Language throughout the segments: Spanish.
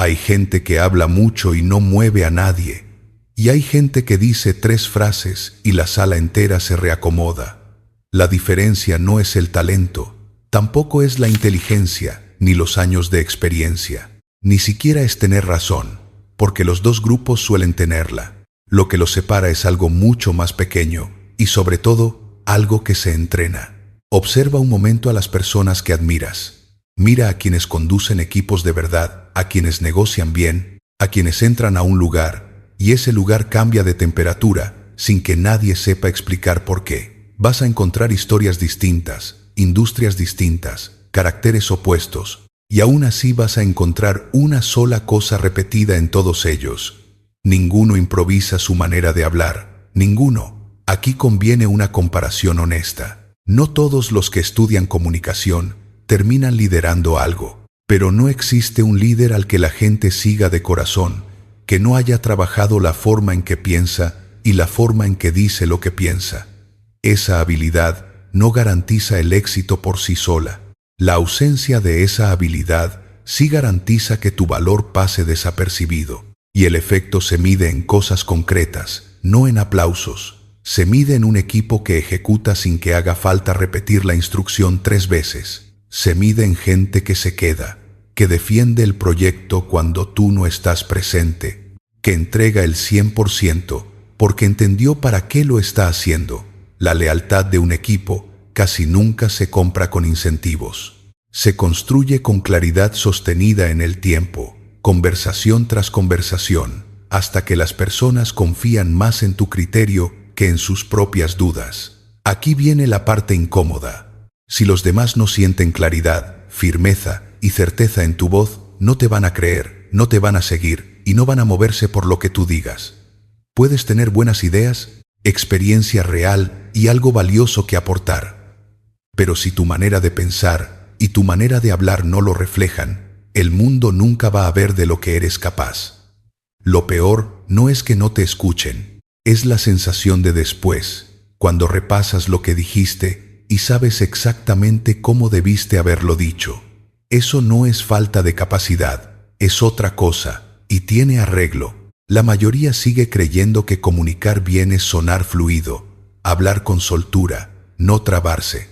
Hay gente que habla mucho y no mueve a nadie. Y hay gente que dice 3 frases y la sala entera se reacomoda. La diferencia no es el talento, tampoco es la inteligencia, ni los años de experiencia. Ni siquiera es tener razón, porque los dos grupos suelen tenerla. Lo que los separa es algo mucho más pequeño y, sobre todo, algo que se entrena. Observa un momento a las personas que admiras. Mira a quienes conducen equipos de verdad, a quienes negocian bien, a quienes entran a un lugar y ese lugar cambia de temperatura sin que nadie sepa explicar por qué. Vas a encontrar historias distintas, industrias distintas, caracteres opuestos, y aún así vas a encontrar una sola cosa repetida en todos ellos. Ninguno improvisa su manera de hablar, ninguno. Aquí conviene una comparación honesta. No todos los que estudian comunicación terminan liderando algo, pero no existe un líder al que la gente siga de corazón, que no haya trabajado la forma en que piensa y la forma en que dice lo que piensa. Esa habilidad no garantiza el éxito por sí sola. La ausencia de esa habilidad sí garantiza que tu valor pase desapercibido. Y el efecto se mide en cosas concretas, no en aplausos. Se mide en un equipo que ejecuta sin que haga falta repetir la instrucción 3 veces. Se mide en gente que se queda, que defiende el proyecto cuando tú no estás presente, que entrega el 100% porque entendió para qué lo está haciendo. La lealtad de un equipo casi nunca se compra con incentivos. Se construye con claridad sostenida en el tiempo, conversación tras conversación, hasta que las personas confían más en tu criterio que en sus propias dudas. Aquí viene la parte incómoda. Si los demás no sienten claridad, firmeza y certeza en tu voz, no te van a creer, no te van a seguir y no van a moverse por lo que tú digas. Puedes tener buenas ideas, experiencia real y algo valioso que aportar. Pero si tu manera de pensar y tu manera de hablar no lo reflejan, el mundo nunca va a ver de lo que eres capaz. Lo peor no es que no te escuchen, es la sensación de después, cuando repasas lo que dijiste y sabes exactamente cómo debiste haberlo dicho. Eso no es falta de capacidad, es otra cosa, y tiene arreglo. La mayoría sigue creyendo que comunicar bien es sonar fluido, hablar con soltura, no trabarse.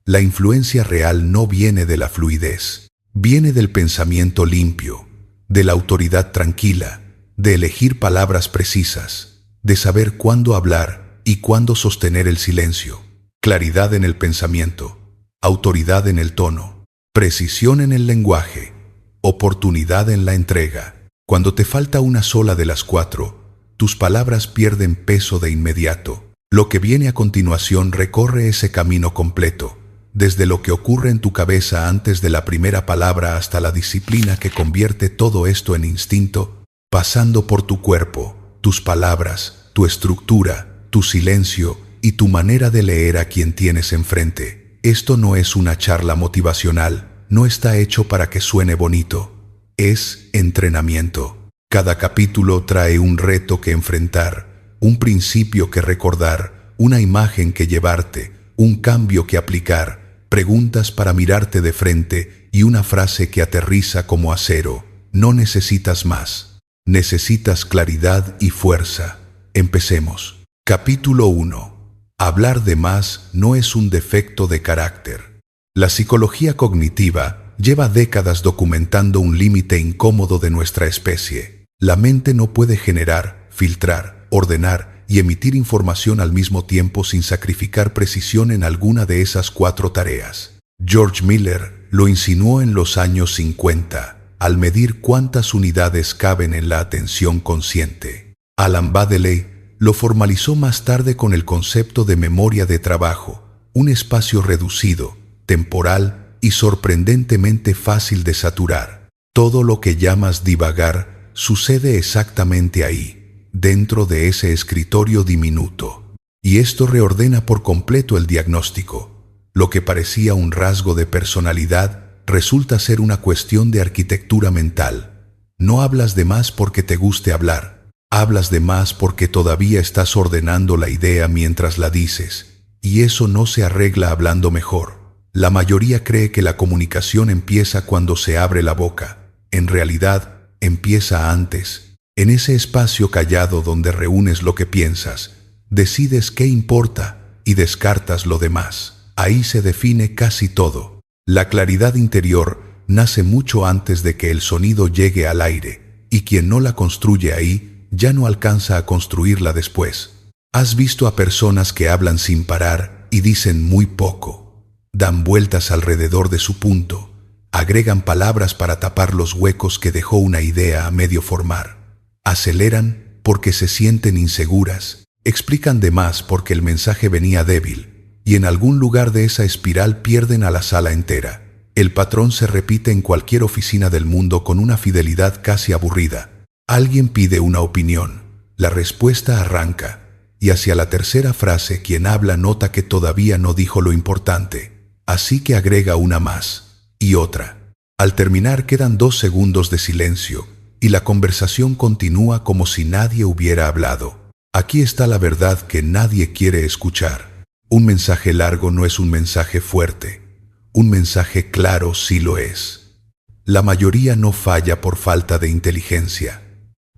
La influencia real no viene de la fluidez, viene del pensamiento limpio, de la autoridad tranquila, de elegir palabras precisas, de saber cuándo hablar y cuándo sostener el silencio. Claridad en el pensamiento, autoridad en el tono, precisión en el lenguaje, oportunidad en la entrega. Cuando te falta una sola de las 4, tus palabras pierden peso de inmediato. Lo que viene a continuación recorre ese camino completo, desde lo que ocurre en tu cabeza antes de la primera palabra hasta la disciplina que convierte todo esto en instinto, pasando por tu cuerpo, tus palabras, tu estructura, tu silencio y tu manera de leer a quien tienes enfrente. Esto no es una charla motivacional, no está hecho para que suene bonito. Es entrenamiento. Cada capítulo trae un reto que enfrentar, un principio que recordar, una imagen que llevarte, un cambio que aplicar, preguntas para mirarte de frente y una frase que aterriza como acero. No necesitas más. Necesitas claridad y fuerza. Empecemos. Capítulo 1. Hablar de más no es un defecto de carácter. La psicología cognitiva lleva décadas documentando un límite incómodo de nuestra especie. La mente no puede generar, filtrar, ordenar y emitir información al mismo tiempo sin sacrificar precisión en alguna de esas 4 tareas. George Miller lo insinuó en los años 50, al medir cuántas unidades caben en la atención consciente. Alan Baddeley lo formalizó más tarde con el concepto de memoria de trabajo, un espacio reducido, temporal y sorprendentemente fácil de saturar. Todo lo que llamas divagar sucede exactamente ahí, dentro de ese escritorio diminuto. Y esto reordena por completo el diagnóstico. Lo que parecía un rasgo de personalidad resulta ser una cuestión de arquitectura mental. No hablas de más porque te guste hablar. Hablas de más porque todavía estás ordenando la idea mientras la dices, y eso no se arregla hablando mejor. La mayoría cree que la comunicación empieza cuando se abre la boca. En realidad, empieza antes, en ese espacio callado donde reúnes lo que piensas, decides qué importa y descartas lo demás. Ahí se define casi todo. La claridad interior nace mucho antes de que el sonido llegue al aire, y quien no la construye ahí ya no alcanza a construirla después. ¿Has visto a personas que hablan sin parar y dicen muy poco? Dan vueltas alrededor de su punto, agregan palabras para tapar los huecos que dejó una idea a medio formar. Aceleran porque se sienten inseguras, explican de más porque el mensaje venía débil, y en algún lugar de esa espiral pierden a la sala entera. El patrón se repite en cualquier oficina del mundo con una fidelidad casi aburrida. Alguien pide una opinión, la respuesta arranca, y hacia la tercera frase quien habla nota que todavía no dijo lo importante, así que agrega una más, y otra. Al terminar quedan 2 segundos de silencio, y la conversación continúa como si nadie hubiera hablado. Aquí está la verdad que nadie quiere escuchar. Un mensaje largo no es un mensaje fuerte. Un mensaje claro sí lo es. La mayoría no falla por falta de inteligencia.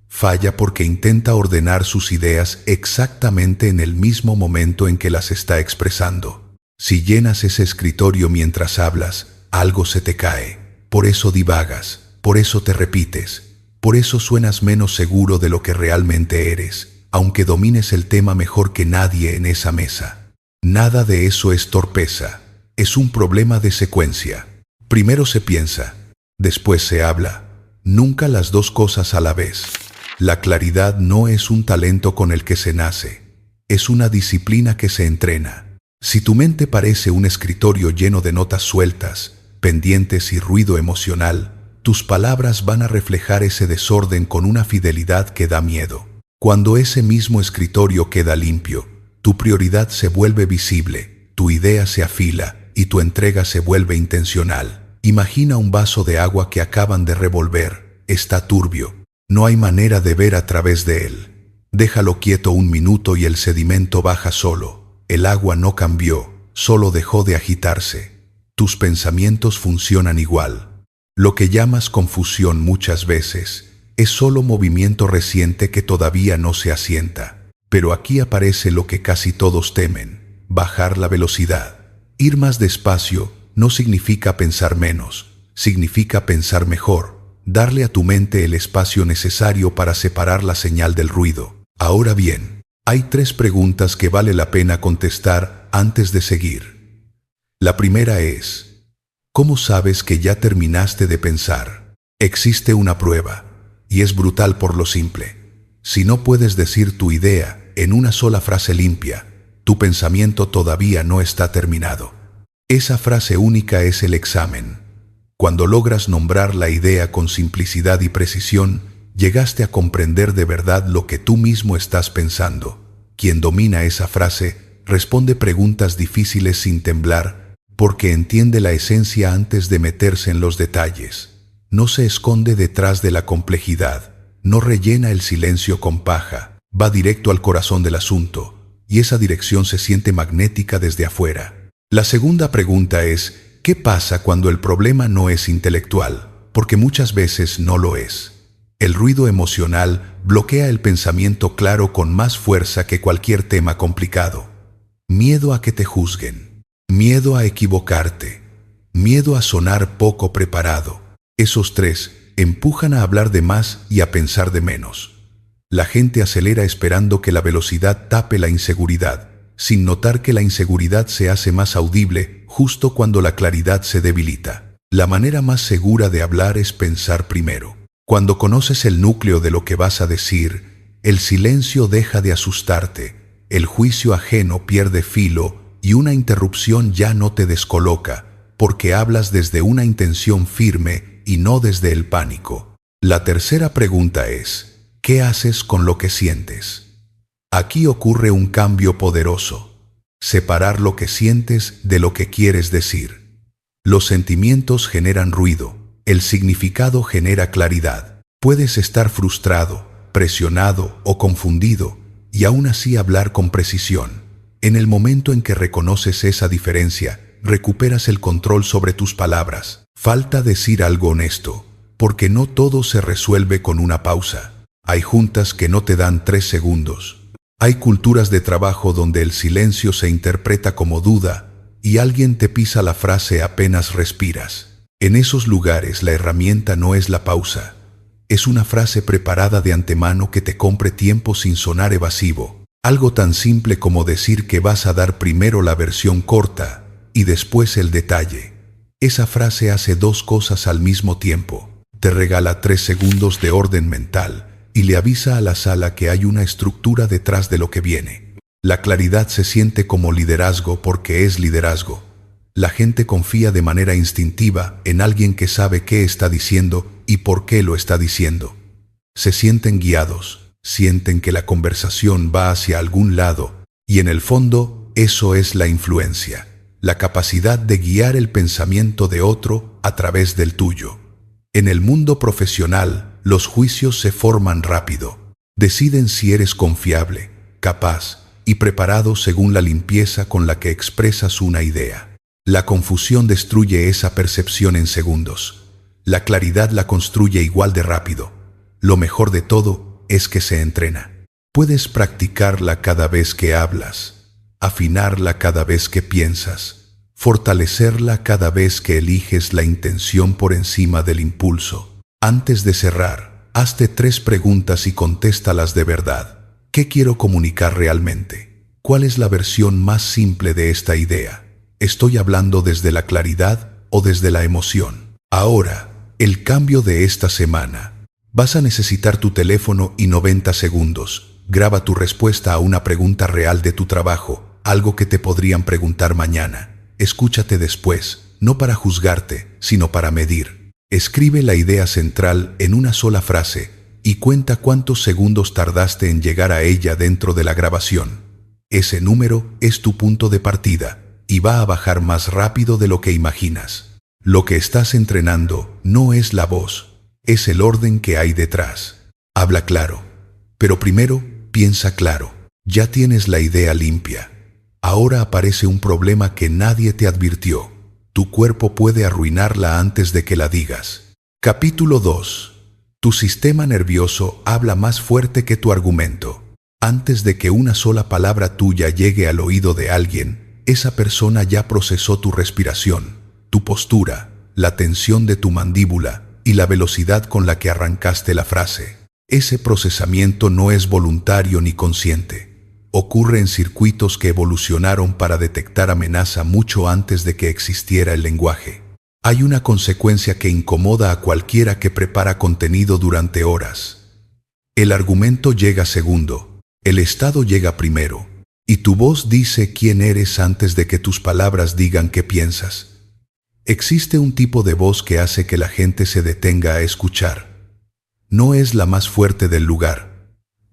Falla porque intenta ordenar sus ideas exactamente en el mismo momento en que las está expresando. Si llenas ese escritorio mientras hablas, algo se te cae. Por eso divagas, por eso te repites, por eso suenas menos seguro de lo que realmente eres, aunque domines el tema mejor que nadie en esa mesa. Nada de eso es torpeza. Es un problema de secuencia. Primero se piensa, después se habla. Nunca las dos cosas a la vez. La claridad no es un talento con el que se nace. Es una disciplina que se entrena. Si tu mente parece un escritorio lleno de notas sueltas, pendientes y ruido emocional, tus palabras van a reflejar ese desorden con una fidelidad que da miedo. Cuando ese mismo escritorio queda limpio, tu prioridad se vuelve visible, tu idea se afila, y tu entrega se vuelve intencional. Imagina un vaso de agua que acaban de revolver. Está turbio. No hay manera de ver a través de él. Déjalo quieto 1 minuto y el sedimento baja solo. El agua no cambió, solo dejó de agitarse. Tus pensamientos funcionan igual. Lo que llamas confusión muchas veces es solo movimiento reciente que todavía no se asienta. Pero aquí aparece lo que casi todos temen: bajar la velocidad. Ir más despacio no significa pensar menos, significa pensar mejor, darle a tu mente el espacio necesario para separar la señal del ruido. Ahora bien, hay 3 preguntas que vale la pena contestar antes de seguir. La primera es: ¿cómo sabes que ya terminaste de pensar? Existe una prueba, y es brutal por lo simple. Si no puedes decir tu idea en una sola frase limpia, tu pensamiento todavía no está terminado. Esa frase única es el examen. Cuando logras nombrar la idea con simplicidad y precisión, llegaste a comprender de verdad lo que tú mismo estás pensando. Quien domina esa frase responde preguntas difíciles sin temblar, porque entiende la esencia antes de meterse en los detalles. No se esconde detrás de la complejidad, no rellena el silencio con paja, va directo al corazón del asunto. Y esa dirección se siente magnética desde afuera. La segunda pregunta es: ¿qué pasa cuando el problema no es intelectual? Porque muchas veces no lo es. El ruido emocional bloquea el pensamiento claro con más fuerza que cualquier tema complicado. Miedo a que te juzguen, miedo a equivocarte, miedo a sonar poco preparado. Esos 3 empujan a hablar de más y a pensar de menos. La gente acelera esperando que la velocidad tape la inseguridad, sin notar que la inseguridad se hace más audible justo cuando la claridad se debilita. La manera más segura de hablar es pensar primero. Cuando conoces el núcleo de lo que vas a decir, el silencio deja de asustarte, el juicio ajeno pierde filo y una interrupción ya no te descoloca, porque hablas desde una intención firme y no desde el pánico. La tercera pregunta es: ¿qué haces con lo que sientes? Aquí ocurre un cambio poderoso. Separar lo que sientes de lo que quieres decir. Los sentimientos generan ruido, el significado genera claridad. Puedes estar frustrado, presionado o confundido, y aún así hablar con precisión. En el momento en que reconoces esa diferencia, recuperas el control sobre tus palabras. Falta decir algo honesto. porque no todo se resuelve con una pausa. Hay juntas que no te dan 3 segundos. Hay culturas de trabajo donde el silencio se interpreta como duda y alguien te pisa la frase apenas respiras. En esos lugares la herramienta no es la pausa. Es una frase preparada de antemano que te compre tiempo sin sonar evasivo. Algo tan simple como decir que vas a dar primero la versión corta y después el detalle. Esa frase hace 2 cosas al mismo tiempo. Te regala 3 segundos de orden mental y le avisa a la sala que hay una estructura detrás de lo que viene. La claridad se siente como liderazgo porque es liderazgo. La gente confía de manera instintiva en alguien que sabe qué está diciendo y por qué lo está diciendo. Se sienten guiados. Sienten que la conversación va hacia algún lado y en el fondo eso es la influencia, la capacidad de guiar el pensamiento de otro a través del tuyo. En el mundo profesional, los juicios se forman rápido. Deciden si eres confiable, capaz y preparado según la limpieza con la que expresas una idea. La confusión destruye esa percepción en segundos. La claridad la construye igual de rápido. Lo mejor de todo es que se entrena. Puedes practicarla cada vez que hablas, afinarla cada vez que piensas, fortalecerla cada vez que eliges la intención por encima del impulso. Antes de cerrar, hazte 3 preguntas y contéstalas de verdad. ¿Qué quiero comunicar realmente? ¿Cuál es la versión más simple de esta idea? ¿Estoy hablando desde la claridad o desde la emoción? Ahora, el cambio de esta semana. Vas a necesitar tu teléfono y 90 segundos. Graba tu respuesta a una pregunta real de tu trabajo, algo que te podrían preguntar mañana. Escúchate después, no para juzgarte, sino para medir. Escribe la idea central en una sola frase y cuenta cuántos segundos tardaste en llegar a ella dentro de la grabación. Ese número es tu punto de partida y va a bajar más rápido de lo que imaginas. Lo que estás entrenando no es la voz. Es el orden que hay detrás. Habla claro, pero primero piensa claro. Ya tienes la idea limpia. Ahora aparece un problema que nadie te advirtió. Tu cuerpo puede arruinarla antes de que la digas. Capítulo 2. Tu sistema nervioso habla más fuerte que tu argumento. Antes de que una sola palabra tuya llegue al oído de alguien, esa persona ya procesó tu respiración, tu postura, la tensión de tu mandíbula y la velocidad con la que arrancaste la frase. Ese procesamiento no es voluntario ni consciente. Ocurre en circuitos que evolucionaron para detectar amenaza mucho antes de que existiera el lenguaje. Hay una consecuencia que incomoda a cualquiera que prepara contenido durante horas. El argumento llega segundo, el estado llega primero, y tu voz dice quién eres antes de que tus palabras digan qué piensas. Existe un tipo de voz que hace que la gente se detenga a escuchar. No es la más fuerte del lugar.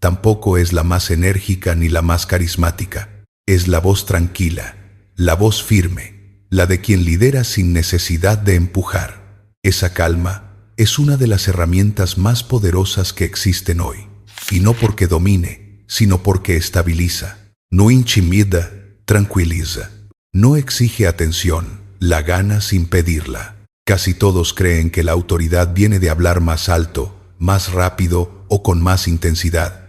Tampoco es la más enérgica ni la más carismática. Es la voz tranquila, la voz firme, la de quien lidera sin necesidad de empujar. Esa calma es una de las herramientas más poderosas que existen hoy. Y no porque domine, sino porque estabiliza. No intimida, tranquiliza. No exige atención. La gana sin pedirla. Casi todos creen que la autoridad viene de hablar más alto, más rápido o con más intensidad.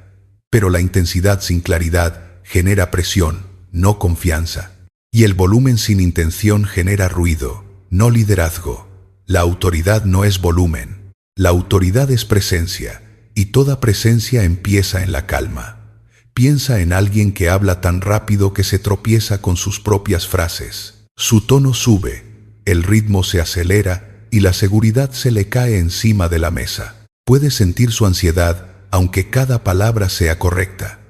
Pero la intensidad sin claridad genera presión, no confianza. Y el volumen sin intención genera ruido, no liderazgo. La autoridad no es volumen. La autoridad es presencia, y toda presencia empieza en la calma. Piensa en alguien que habla tan rápido que se tropieza con sus propias frases. Su tono sube, el ritmo se acelera y la seguridad se le cae encima de la mesa. Puedes sentir su ansiedad, aunque cada palabra sea correcta.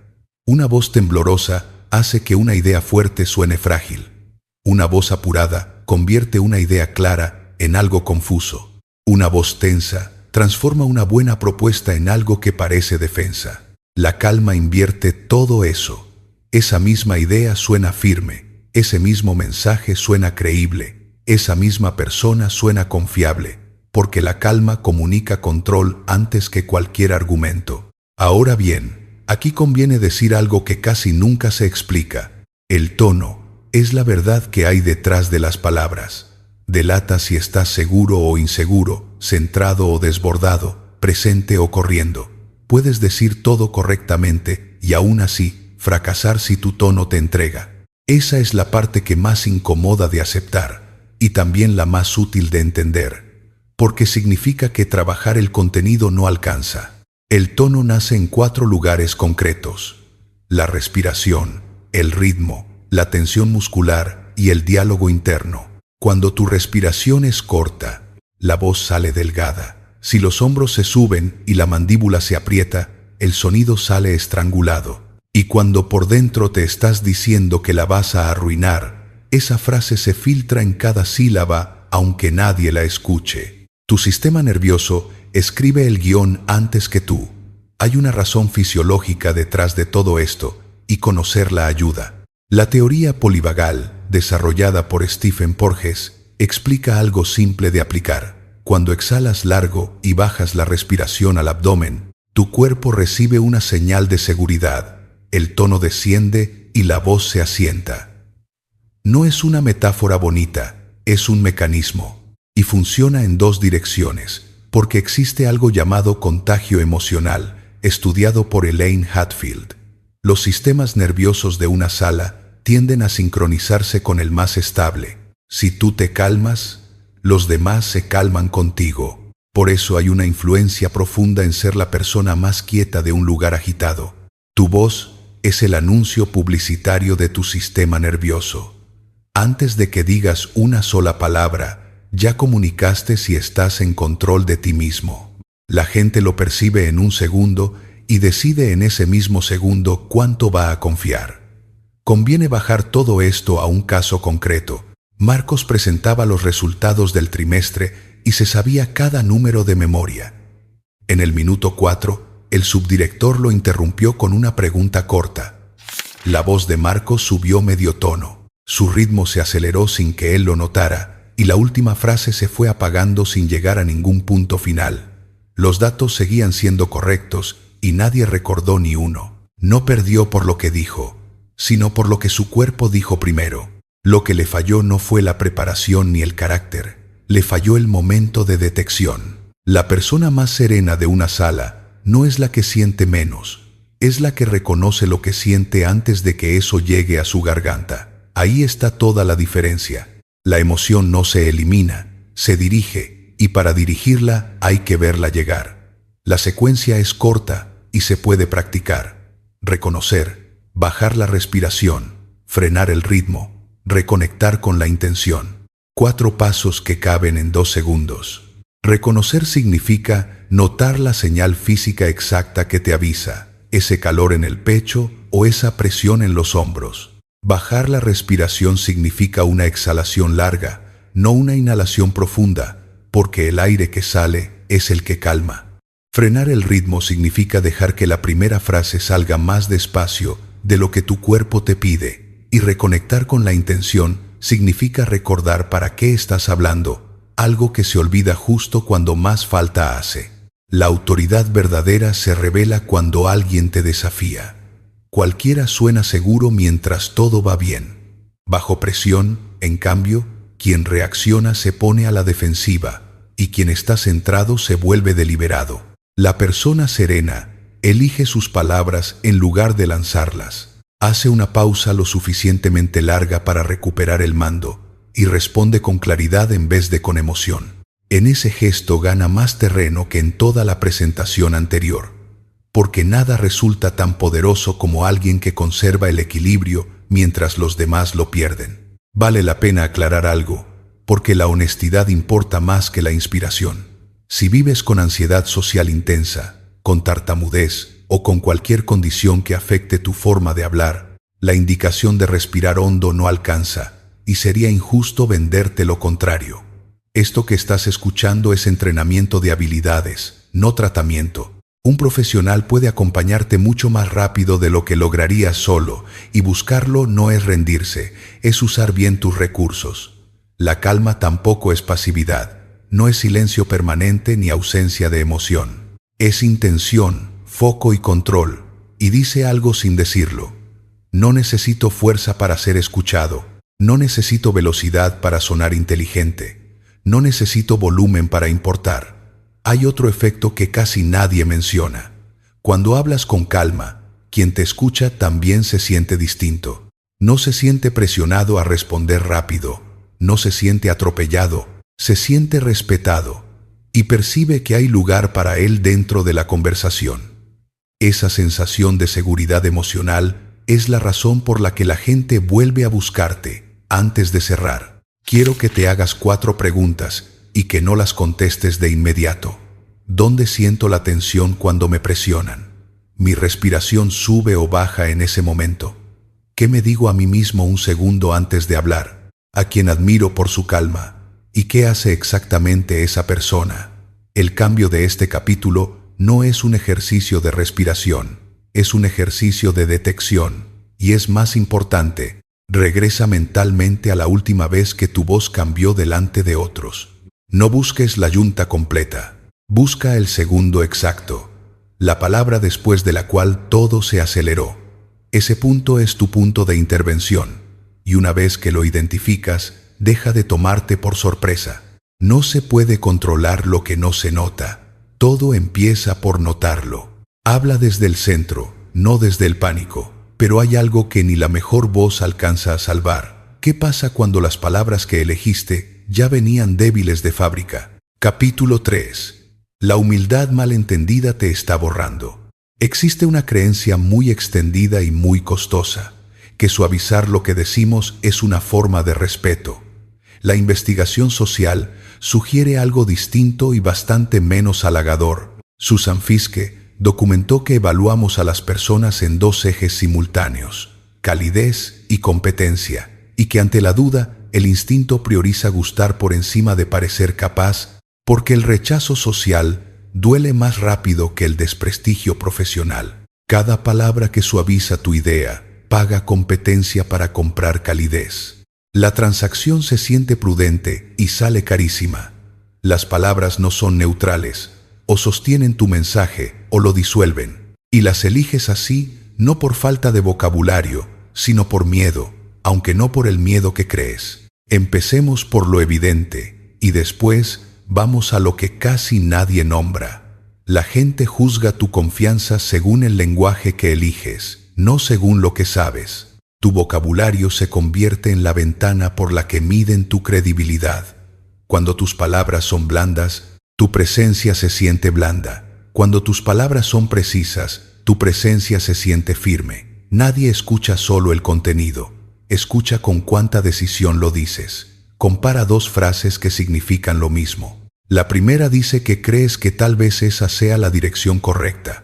Una voz temblorosa hace que una idea fuerte suene frágil. Una voz apurada convierte una idea clara en algo confuso. Una voz tensa transforma una buena propuesta en algo que parece defensa. La calma invierte todo eso. Esa misma idea suena firme. Ese mismo mensaje suena creíble, esa misma persona suena confiable, porque la calma comunica control antes que cualquier argumento. Ahora bien, aquí conviene decir algo que casi nunca se explica. El tono es la verdad que hay detrás de las palabras. Delata si estás seguro o inseguro, centrado o desbordado, presente o corriendo. Puedes decir todo correctamente y aún así fracasar si tu tono te entrega. Esa es la parte que más incomoda de aceptar y también la más útil de entender, porque significa que trabajar el contenido no alcanza. El tono nace en 4 lugares concretos: la respiración, el ritmo, la tensión muscular y el diálogo interno. Cuando tu respiración es corta, la voz sale delgada. Si los hombros se suben y la mandíbula se aprieta, el sonido sale estrangulado. Y cuando por dentro te estás diciendo que la vas a arruinar, esa frase se filtra en cada sílaba, aunque nadie la escuche. Tu sistema nervioso escribe el guión antes que tú. Hay una razón fisiológica detrás de todo esto, y conocerla ayuda. La teoría polivagal, desarrollada por Stephen Porges, explica algo simple de aplicar. Cuando exhalas largo y bajas la respiración al abdomen, tu cuerpo recibe una señal de seguridad. El tono desciende y la voz se asienta. No es una metáfora bonita, es un mecanismo. Y funciona en 2 direcciones, porque existe algo llamado contagio emocional, estudiado por Elaine Hatfield. Los sistemas nerviosos de una sala tienden a sincronizarse con el más estable. Si tú te calmas, los demás se calman contigo. Por eso hay una influencia profunda en ser la persona más quieta de un lugar agitado. Tu voz es el anuncio publicitario de tu sistema nervioso. Antes de que digas una sola palabra, ya comunicaste si estás en control de ti mismo. La gente lo percibe en un segundo y decide en ese mismo segundo cuánto va a confiar. Conviene bajar todo esto a un caso concreto. Marcos presentaba los resultados del trimestre y se sabía cada número de memoria. En el minuto 4, el subdirector lo interrumpió con una pregunta corta. La voz de Marcos subió medio tono. Su ritmo se aceleró sin que él lo notara, y la última frase se fue apagando sin llegar a ningún punto final. Los datos seguían siendo correctos y nadie recordó ni uno. No perdió por lo que dijo, sino por lo que su cuerpo dijo primero. Lo que le falló no fue la preparación ni el carácter, le falló el momento de detección. La persona más serena de una sala no es la que siente menos, es la que reconoce lo que siente antes de que eso llegue a su garganta. Ahí está toda la diferencia. La emoción no se elimina, se dirige, y para dirigirla hay que verla llegar. La secuencia es corta y se puede practicar. Reconocer, bajar la respiración, frenar el ritmo, reconectar con la intención. 4 pasos que caben en 2 segundos. Reconocer significa notar la señal física exacta que te avisa, ese calor en el pecho o esa presión en los hombros. Bajar la respiración significa una exhalación larga, no una inhalación profunda, porque el aire que sale es el que calma. Frenar el ritmo significa dejar que la primera frase salga más despacio de lo que tu cuerpo te pide, y reconectar con la intención significa recordar para qué estás hablando, algo que se olvida justo cuando más falta hace. La autoridad verdadera se revela cuando alguien te desafía. Cualquiera suena seguro mientras todo va bien. Bajo presión, en cambio, quien reacciona se pone a la defensiva, y quien está centrado se vuelve deliberado. La persona serena elige sus palabras en lugar de lanzarlas. Hace una pausa lo suficientemente larga para recuperar el mando y responde con claridad en vez de con emoción. En ese gesto gana más terreno que en toda la presentación anterior, porque nada resulta tan poderoso como alguien que conserva el equilibrio mientras los demás lo pierden. Vale la pena aclarar algo, porque la honestidad importa más que la inspiración. Si vives con ansiedad social intensa, con tartamudez o con cualquier condición que afecte tu forma de hablar, la indicación de respirar hondo no alcanza, y sería injusto venderte lo contrario. Esto que estás escuchando es entrenamiento de habilidades, no tratamiento. Un profesional puede acompañarte mucho más rápido de lo que lograrías solo, y buscarlo no es rendirse, es usar bien tus recursos. La calma tampoco es pasividad, no es silencio permanente ni ausencia de emoción. Es intención, foco y control, y dice algo sin decirlo. No necesito fuerza para ser escuchado, no necesito velocidad para sonar inteligente. No necesito volumen para importar. Hay otro efecto que casi nadie menciona. Cuando hablas con calma, quien te escucha también se siente distinto. No se siente presionado a responder rápido. No se siente atropellado. Se siente respetado. Y percibe que hay lugar para él dentro de la conversación. Esa sensación de seguridad emocional es la razón por la que la gente vuelve a buscarte antes de cerrar. Quiero que te hagas 4 preguntas y que no las contestes de inmediato. ¿Dónde siento la tensión cuando me presionan? ¿Mi respiración sube o baja en ese momento? ¿Qué me digo a mí mismo un segundo antes de hablar? ¿A quien admiro por su calma? ¿Y qué hace exactamente esa persona? El cambio de este capítulo no es un ejercicio de respiración, es un ejercicio de detección. Y es más importante, regresa mentalmente a la última vez que tu voz cambió delante de otros. No busques la yunta completa, busca el segundo exacto, la palabra después de la cual todo se aceleró. Ese punto es tu punto de intervención, y una vez que lo identificas, deja de tomarte por sorpresa. No se puede controlar lo que no se nota. Todo empieza por notarlo. Habla desde el centro, no desde el pánico. Pero hay algo que ni la mejor voz alcanza a salvar. ¿Qué pasa cuando las palabras que elegiste ya venían débiles de fábrica? Capítulo 3. La humildad malentendida te está borrando. Existe una creencia muy extendida y muy costosa, que suavizar lo que decimos es una forma de respeto. La investigación social sugiere algo distinto y bastante menos halagador. Susan Fiske documentó que evaluamos a las personas en 2 ejes simultáneos, calidez y competencia, y que ante la duda, el instinto prioriza gustar por encima de parecer capaz, porque el rechazo social duele más rápido que el desprestigio profesional. Cada palabra que suaviza tu idea paga competencia para comprar calidez. La transacción se siente prudente y sale carísima. Las palabras no son neutrales, o sostienen tu mensaje o lo disuelven, y las eliges así no por falta de vocabulario, sino por miedo, aunque no por el miedo que crees. Empecemos por lo evidente, y después vamos a lo que casi nadie nombra. La gente juzga tu confianza según el lenguaje que eliges, no según lo que sabes. Tu vocabulario se convierte en la ventana por la que miden tu credibilidad. Cuando tus palabras son blandas, tu presencia se siente blanda. Cuando tus palabras son precisas, tu presencia se siente firme. Nadie escucha solo el contenido, escucha con cuánta decisión lo dices. Compara 2 frases que significan lo mismo. La primera dice que crees que tal vez esa sea la dirección correcta.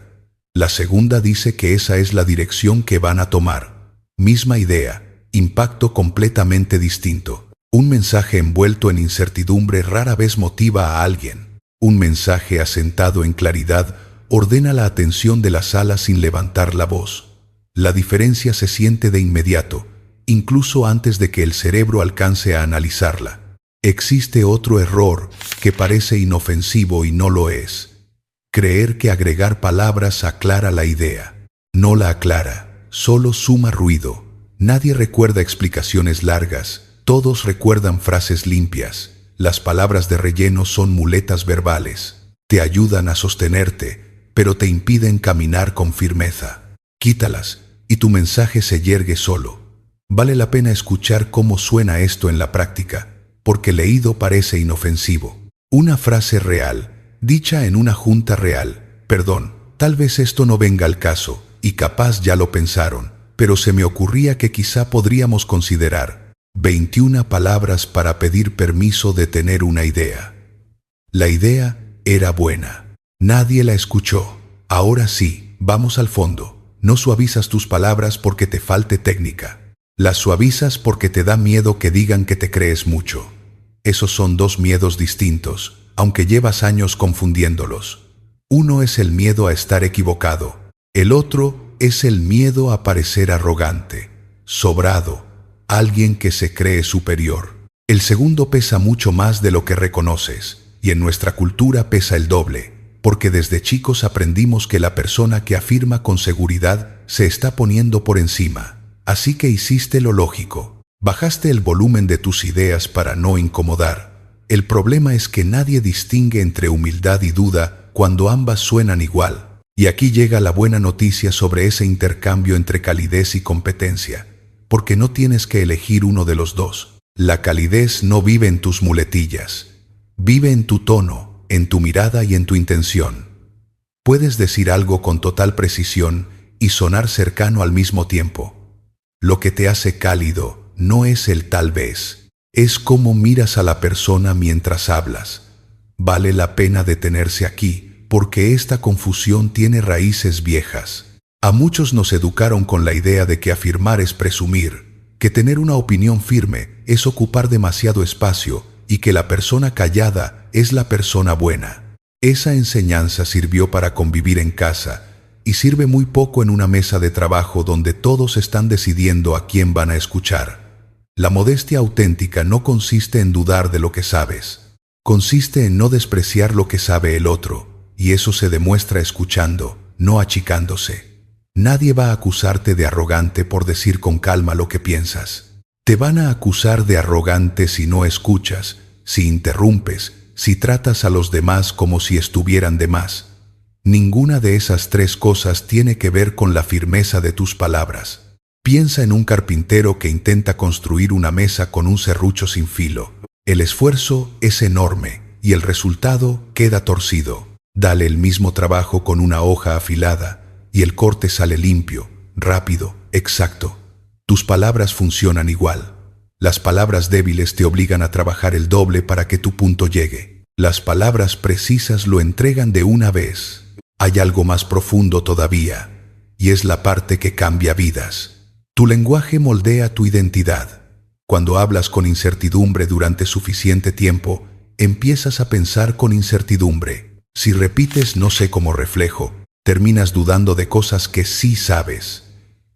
La segunda dice que esa es la dirección que van a tomar. Misma idea, impacto completamente distinto. Un mensaje envuelto en incertidumbre rara vez motiva a alguien. Un mensaje asentado en claridad ordena la atención de la sala sin levantar la voz. La diferencia se siente de inmediato, incluso antes de que el cerebro alcance a analizarla. Existe otro error que parece inofensivo y no lo es. Creer que agregar palabras aclara la idea. No la aclara, solo suma ruido. Nadie recuerda explicaciones largas, todos recuerdan frases limpias. Las palabras de relleno son muletas verbales. Te ayudan a sostenerte, pero te impiden caminar con firmeza. Quítalas, y tu mensaje se yergue solo. Vale la pena escuchar cómo suena esto en la práctica, porque leído parece inofensivo. Una frase real, dicha en una junta real. Perdón, tal vez esto no venga al caso, y capaz ya lo pensaron, pero se me ocurría que quizá podríamos considerar 21 palabras para pedir permiso de tener una idea. La idea era buena. Nadie la escuchó. Ahora sí, vamos al fondo. No suavizas tus palabras porque te falte técnica. Las suavizas porque te da miedo que digan que te crees mucho. Esos son 2 miedos distintos, aunque llevas años confundiéndolos. Uno es el miedo a estar equivocado. El otro es el miedo a parecer arrogante, sobrado, alguien que se cree superior. El segundo pesa mucho más de lo que reconoces, y en nuestra cultura pesa el doble, porque desde chicos aprendimos que la persona que afirma con seguridad se está poniendo por encima. Así que hiciste lo lógico. Bajaste el volumen de tus ideas para no incomodar. El problema es que nadie distingue entre humildad y duda cuando ambas suenan igual. Y aquí llega la buena noticia sobre ese intercambio entre calidez y competencia, porque no tienes que elegir uno de los dos. La calidez no vive en tus muletillas, vive en tu tono, en tu mirada y en tu intención. Puedes decir algo con total precisión y sonar cercano al mismo tiempo. Lo que te hace cálido no es el tal vez, es cómo miras a la persona mientras hablas. Vale la pena detenerse aquí, porque esta confusión tiene raíces viejas. A muchos nos educaron con la idea de que afirmar es presumir, que tener una opinión firme es ocupar demasiado espacio y que la persona callada es la persona buena. Esa enseñanza sirvió para convivir en casa y sirve muy poco en una mesa de trabajo donde todos están decidiendo a quién van a escuchar. La modestia auténtica no consiste en dudar de lo que sabes, consiste en no despreciar lo que sabe el otro, y eso se demuestra escuchando, no achicándose. Nadie va a acusarte de arrogante por decir con calma lo que piensas. Te van a acusar de arrogante si no escuchas, si interrumpes, si tratas a los demás como si estuvieran de más. Ninguna de esas tres cosas tiene que ver con la firmeza de tus palabras. Piensa en un carpintero que intenta construir una mesa con un serrucho sin filo. El esfuerzo es enorme y el resultado queda torcido. Dale el mismo trabajo con una hoja afilada y el corte sale limpio, rápido, exacto. Tus palabras funcionan igual. Las palabras débiles te obligan a trabajar el doble para que tu punto llegue. Las palabras precisas lo entregan de una vez. Hay algo más profundo todavía, y es la parte que cambia vidas. Tu lenguaje moldea tu identidad. Cuando hablas con incertidumbre durante suficiente tiempo, empiezas a pensar con incertidumbre. Si repites no sé como reflejo, terminas dudando de cosas que sí sabes.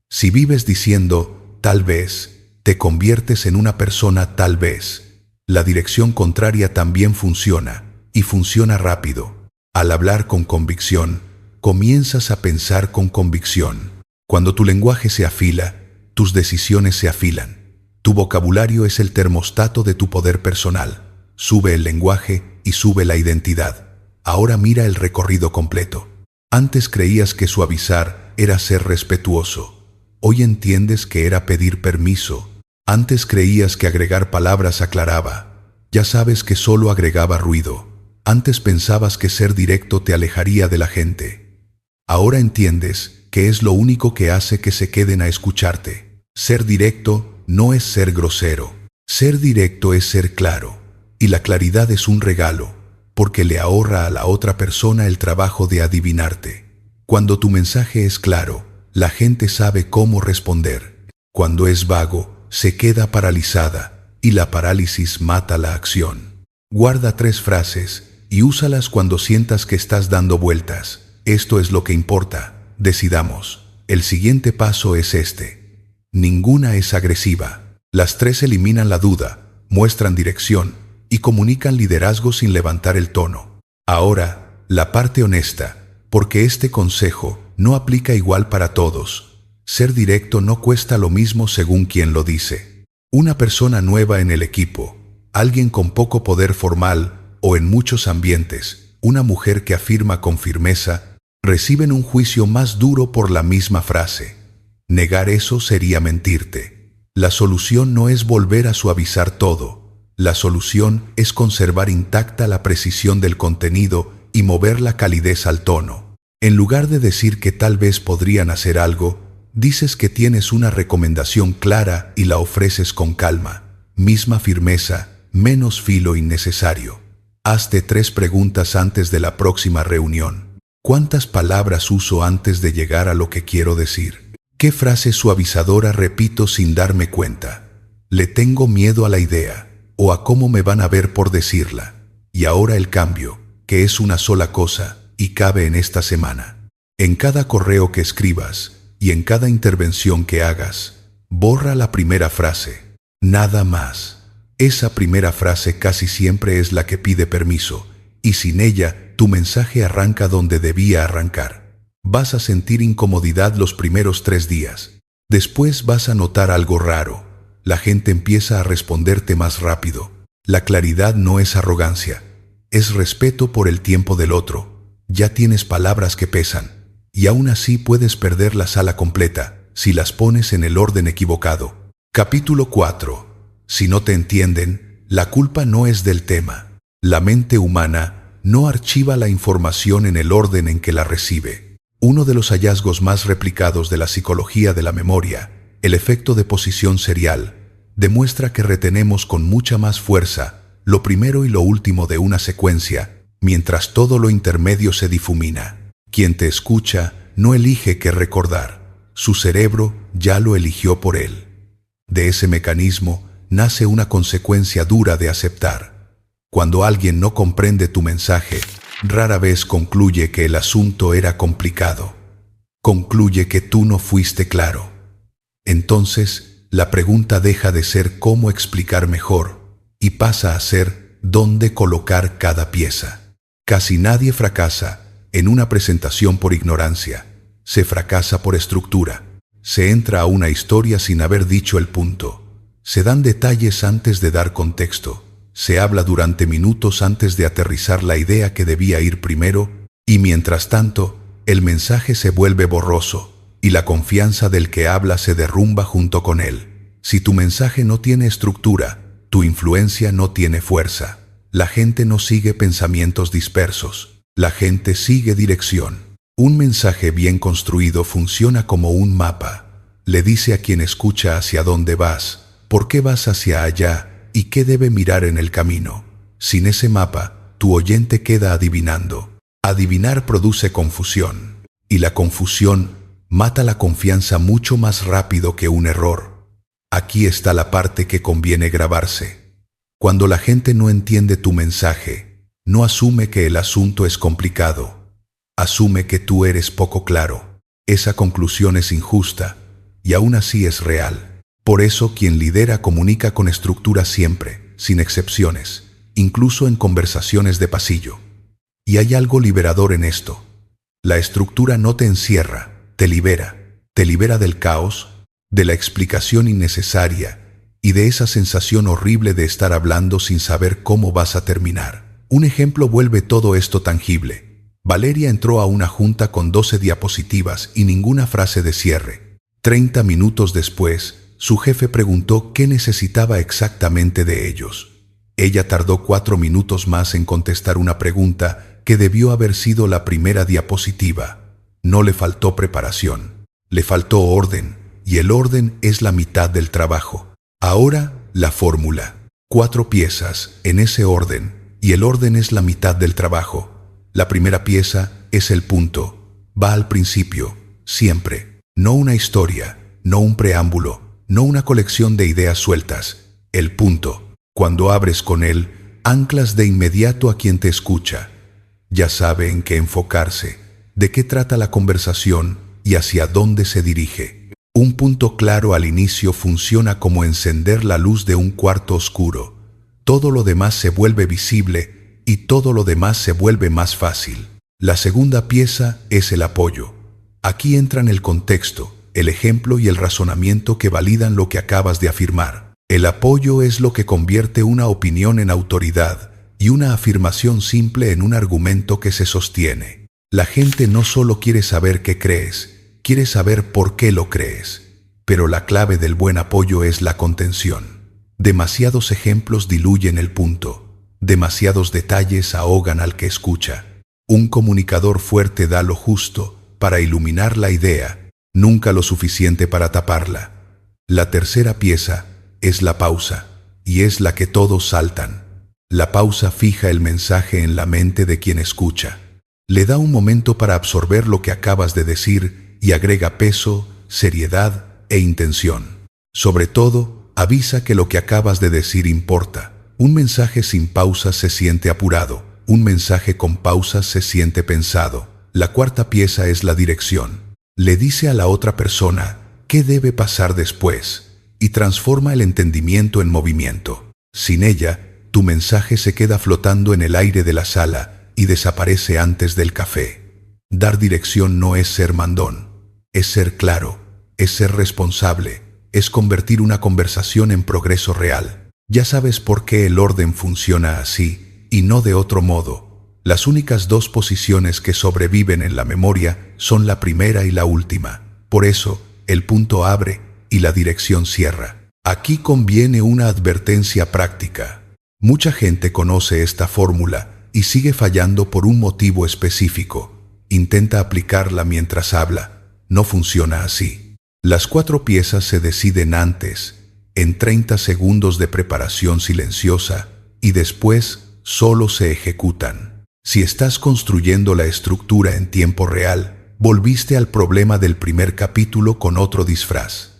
Si vives diciendo tal vez, te conviertes en una persona tal vez. La dirección contraria también funciona, y funciona rápido. Al hablar con convicción, comienzas a pensar con convicción. Cuando tu lenguaje se afila, tus decisiones se afilan. Tu vocabulario es el termostato de tu poder personal. Sube el lenguaje y sube la identidad. Ahora mira el recorrido completo. Antes creías que suavizar era ser respetuoso. Hoy entiendes que era pedir permiso. Antes creías que agregar palabras aclaraba. Ya sabes que solo agregaba ruido. Antes pensabas que ser directo te alejaría de la gente. Ahora entiendes que es lo único que hace que se queden a escucharte. Ser directo no es ser grosero. Ser directo es ser claro. Y la claridad es un regalo, porque le ahorra a la otra persona el trabajo de adivinarte. Cuando tu mensaje es claro, la gente sabe cómo responder. Cuando es vago, se queda paralizada, y la parálisis mata la acción. Guarda 3 frases y úsalas cuando sientas que estás dando vueltas. Esto es lo que importa. Decidamos. El siguiente paso es este. Ninguna es agresiva. Las 3 eliminan la duda, muestran dirección y comunican liderazgo sin levantar el tono. Ahora, la parte honesta, porque este consejo no aplica igual para todos. Ser directo no cuesta lo mismo según quien lo dice. Una persona nueva en el equipo, alguien con poco poder formal o en muchos ambientes, una mujer que afirma con firmeza, reciben un juicio más duro por la misma frase. Negar eso sería mentirte. La solución no es volver a suavizar todo. La solución es conservar intacta la precisión del contenido y mover la calidez al tono. En lugar de decir que tal vez podrían hacer algo, dices que tienes una recomendación clara y la ofreces con calma. Misma firmeza, menos filo innecesario. Hazte 3 preguntas antes de la próxima reunión. ¿Cuántas palabras uso antes de llegar a lo que quiero decir? ¿Qué frase suavizadora repito sin darme cuenta? ¿Le tengo miedo a la idea o a cómo me van a ver por decirla? Y ahora el cambio, que es una sola cosa y cabe en esta semana. En cada correo que escribas y en cada intervención que hagas, borra la primera frase. Nada más. Esa primera frase casi siempre es la que pide permiso, y sin ella tu mensaje arranca donde debía arrancar. Vas a sentir incomodidad los primeros 3 días. Después vas a notar algo raro. La gente empieza a responderte más rápido. La claridad no es arrogancia, es respeto por el tiempo del otro. Ya tienes palabras que pesan, y aún así puedes perder la sala completa si las pones en el orden equivocado. Capítulo 4. Si no te entienden, la culpa no es del tema. La mente humana no archiva la información en el orden en que la recibe. Uno de los hallazgos más replicados de la psicología de la memoria, el efecto de posición serial, demuestra que retenemos con mucha más fuerza lo primero y lo último de una secuencia, mientras todo lo intermedio se difumina. Quien te escucha no elige qué recordar, su cerebro ya lo eligió por él. De ese mecanismo nace una consecuencia dura de aceptar. Cuando alguien no comprende tu mensaje, rara vez concluye que el asunto era complicado. Concluye que tú no fuiste claro. Entonces, la pregunta deja de ser cómo explicar mejor y pasa a ser dónde colocar cada pieza. Casi nadie fracasa en una presentación por ignorancia. Se fracasa por estructura. Se entra a una historia sin haber dicho el punto. Se dan detalles antes de dar contexto. Se habla durante minutos antes de aterrizar la idea que debía ir primero, y mientras tanto, el mensaje se vuelve borroso, y la confianza del que habla se derrumba junto con él. Si tu mensaje no tiene estructura, tu influencia no tiene fuerza. La gente no sigue pensamientos dispersos. La gente sigue dirección. Un mensaje bien construido funciona como un mapa. Le dice a quien escucha hacia dónde vas, por qué vas hacia allá y qué debe mirar en el camino. Sin ese mapa, tu oyente queda adivinando. Adivinar produce confusión, y la confusión mata la confianza mucho más rápido que un error. Aquí está la parte que conviene grabarse. Cuando la gente no entiende tu mensaje, no asume que el asunto es complicado. Asume que tú eres poco claro. Esa conclusión es injusta, y aún así es real. Por eso quien lidera comunica con estructura siempre, sin excepciones, incluso en conversaciones de pasillo. Y hay algo liberador en esto. La estructura no te encierra, te libera del caos, de la explicación innecesaria y de esa sensación horrible de estar hablando sin saber cómo vas a terminar. Un ejemplo vuelve todo esto tangible. Valeria entró a una junta con 12 diapositivas y ninguna frase de cierre. 30 minutos después, su jefe preguntó qué necesitaba exactamente de ellos. Ella tardó 4 minutos más en contestar una pregunta que debió haber sido la primera diapositiva. No le faltó preparación, le faltó orden, y el orden es la mitad del trabajo. Ahora, la fórmula. 4 piezas, en ese orden, y el orden es la mitad del trabajo. La primera pieza es el punto. Va al principio, siempre. No una historia, no un preámbulo, no una colección de ideas sueltas. El punto. Cuando abres con él, anclas de inmediato a quien te escucha. Ya sabe en qué enfocarse, de qué trata la conversación y hacia dónde se dirige. Un punto claro al inicio funciona como encender la luz de un cuarto oscuro. Todo lo demás se vuelve visible y todo lo demás se vuelve más fácil. La segunda pieza es el apoyo. Aquí entran el contexto, el ejemplo y el razonamiento que validan lo que acabas de afirmar. El apoyo es lo que convierte una opinión en autoridad y una afirmación simple en un argumento que se sostiene. La gente no solo quiere saber qué crees, quiere saber por qué lo crees. Pero la clave del buen apoyo es la contención. Demasiados ejemplos diluyen el punto. Demasiados detalles ahogan al que escucha. Un comunicador fuerte da lo justo para iluminar la idea, nunca lo suficiente para taparla. La tercera pieza es la pausa, y es la que todos saltan. La pausa fija el mensaje en la mente de quien escucha. Le da un momento para absorber lo que acabas de decir y agrega peso, seriedad e intención. Sobre todo, avisa que lo que acabas de decir importa. Un mensaje sin pausas se siente apurado. Un mensaje con pausas se siente pensado. La cuarta pieza es la dirección. Le dice a la otra persona qué debe pasar después y transforma el entendimiento en movimiento. Sin ella, tu mensaje se queda flotando en el aire de la sala y desaparece antes del café. Dar dirección no es ser mandón, es ser claro, es ser responsable, es convertir una conversación en progreso real. Ya sabes por qué el orden funciona así y no de otro modo. Las únicas dos posiciones que sobreviven en la memoria son la primera y la última. Por eso, el punto abre y la dirección cierra. Aquí conviene una advertencia práctica. Mucha gente conoce esta fórmula y sigue fallando por un motivo específico. Intenta aplicarla mientras habla. No funciona así. Las 4 piezas se deciden antes, en 30 segundos de preparación silenciosa, y después solo se ejecutan. Si estás construyendo la estructura en tiempo real, volviste al problema del primer capítulo con otro disfraz.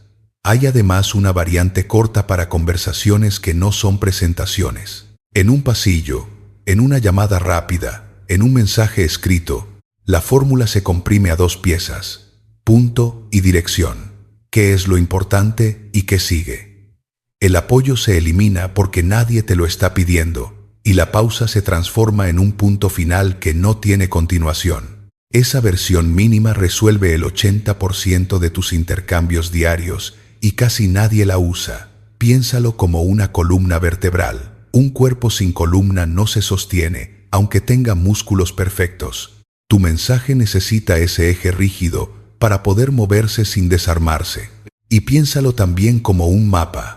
Hay además una variante corta para conversaciones que no son presentaciones. En un pasillo, en una llamada rápida, en un mensaje escrito, la fórmula se comprime a 2 piezas: punto y dirección. ¿Qué es lo importante y qué sigue? El apoyo se elimina porque nadie te lo está pidiendo, y la pausa se transforma en un punto final que no tiene continuación. Esa versión mínima resuelve el 80% de tus intercambios diarios y casi nadie la usa. Piénsalo como una columna vertebral. Un cuerpo sin columna no se sostiene, aunque tenga músculos perfectos. Tu mensaje necesita ese eje rígido para poder moverse sin desarmarse. Y piénsalo también como un mapa.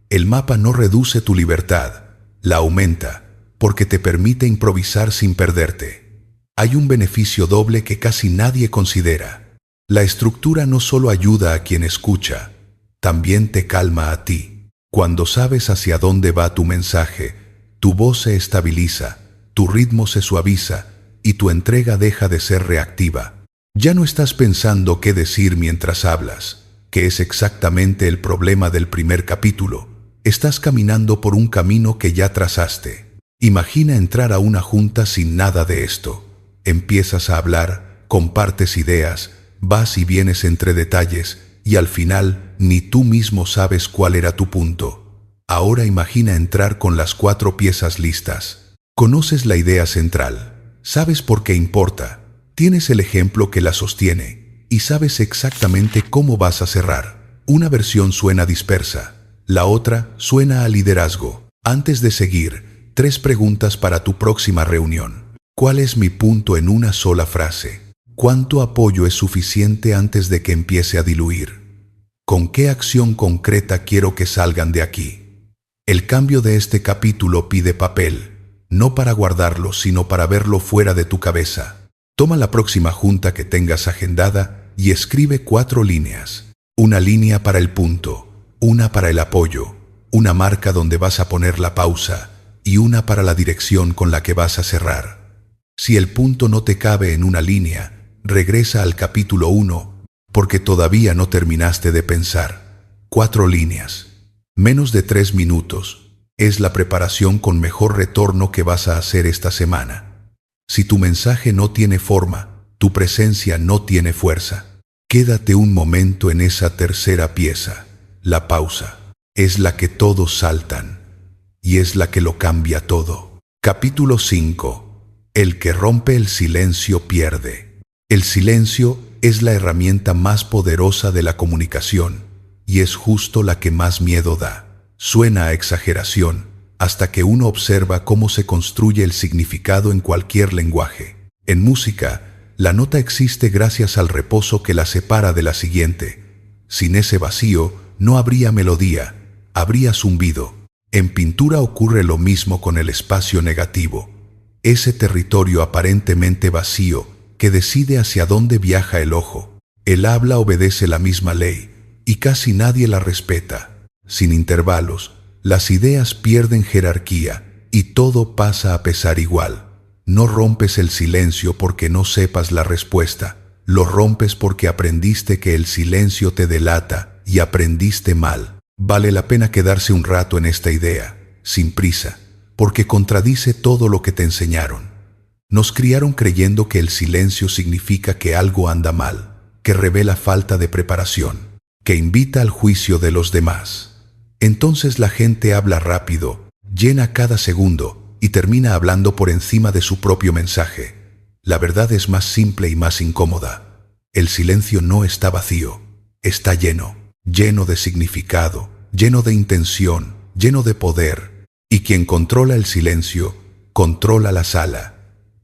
El mapa no reduce tu libertad, la aumenta, porque te permite improvisar sin perderte. Hay un beneficio doble que casi nadie considera. La estructura no solo ayuda a quien escucha, también te calma a ti. Cuando sabes hacia dónde va tu mensaje, tu voz se estabiliza, tu ritmo se suaviza y tu entrega deja de ser reactiva. Ya no estás pensando qué decir mientras hablas, que es exactamente el problema del primer capítulo. Estás caminando por un camino que ya trazaste. Imagina entrar a una junta sin nada de esto. Empiezas a hablar, compartes ideas, vas y vienes entre detalles, y al final ni tú mismo sabes cuál era tu punto. Ahora imagina entrar con las 4 piezas listas. Conoces la idea central, sabes por qué importa, tienes el ejemplo que la sostiene, y sabes exactamente cómo vas a cerrar. Una versión suena dispersa, la otra suena a liderazgo. Antes de seguir, 3 preguntas para tu próxima reunión. ¿Cuál es mi punto en una sola frase? ¿Cuánto apoyo es suficiente antes de que empiece a diluir? ¿Con qué acción concreta quiero que salgan de aquí? El cambio de este capítulo pide papel, no para guardarlo, sino para verlo fuera de tu cabeza. Toma la próxima junta que tengas agendada y escribe 4 líneas. Una línea para el punto, una para el apoyo, una marca donde vas a poner la pausa y una para la dirección con la que vas a cerrar. Si el punto no te cabe en una línea, regresa al capítulo 1, porque todavía no terminaste de pensar. 4 líneas. Menos de 3 minutos. Es la preparación con mejor retorno que vas a hacer esta semana. Si tu mensaje no tiene forma, tu presencia no tiene fuerza. Quédate un momento en esa tercera pieza. La pausa. Es la que todos saltan. Y es la que lo cambia todo. Capítulo 5. El que rompe el silencio pierde. El silencio es la herramienta más poderosa de la comunicación y es justo la que más miedo da. Suena a exageración hasta que uno observa cómo se construye el significado en cualquier lenguaje. En música, la nota existe gracias al reposo que la separa de la siguiente. Sin ese vacío, no habría melodía, habría zumbido. En pintura ocurre lo mismo con el espacio negativo. Ese territorio aparentemente vacío que decide hacia dónde viaja el ojo. El habla obedece la misma ley y casi nadie la respeta. Sin intervalos, las ideas pierden jerarquía y todo pasa a pesar igual. No rompes el silencio porque no sepas la respuesta. Lo rompes porque aprendiste que el silencio te delata y aprendiste mal. Vale la pena quedarse un rato en esta idea, sin prisa, porque contradice todo lo que te enseñaron. Nos criaron creyendo que el silencio significa que algo anda mal, que revela falta de preparación, que invita al juicio de los demás. Entonces la gente habla rápido, llena cada segundo y termina hablando por encima de su propio mensaje. La verdad es más simple y más incómoda. El silencio no está vacío, está lleno, lleno de significado, lleno de intención, lleno de poder, y quien controla el silencio, controla la sala.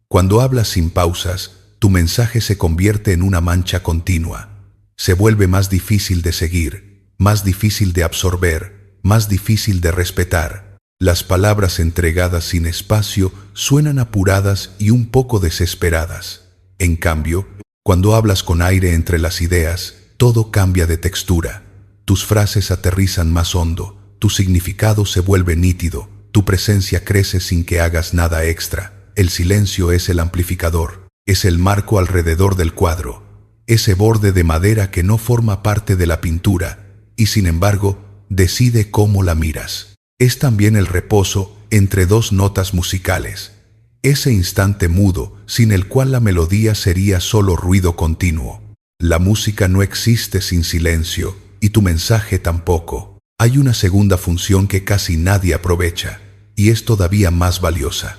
Cuando hablas sin pausas, tu mensaje se convierte en una mancha continua. Se vuelve más difícil de seguir, más difícil de absorber, más difícil de respetar. Las palabras entregadas sin espacio suenan apuradas y un poco desesperadas. En cambio, cuando hablas con aire entre las ideas, todo cambia de textura. Tus frases aterrizan más hondo, tu significado se vuelve nítido, tu presencia crece sin que hagas nada extra. El silencio es el amplificador, es el marco alrededor del cuadro, ese borde de madera que no forma parte de la pintura y sin embargo decide cómo la miras. Es también el reposo entre dos notas musicales, ese instante mudo sin el cual la melodía sería solo ruido continuo. La música no existe sin silencio y tu mensaje tampoco. Hay una segunda función que casi nadie aprovecha y es todavía más valiosa.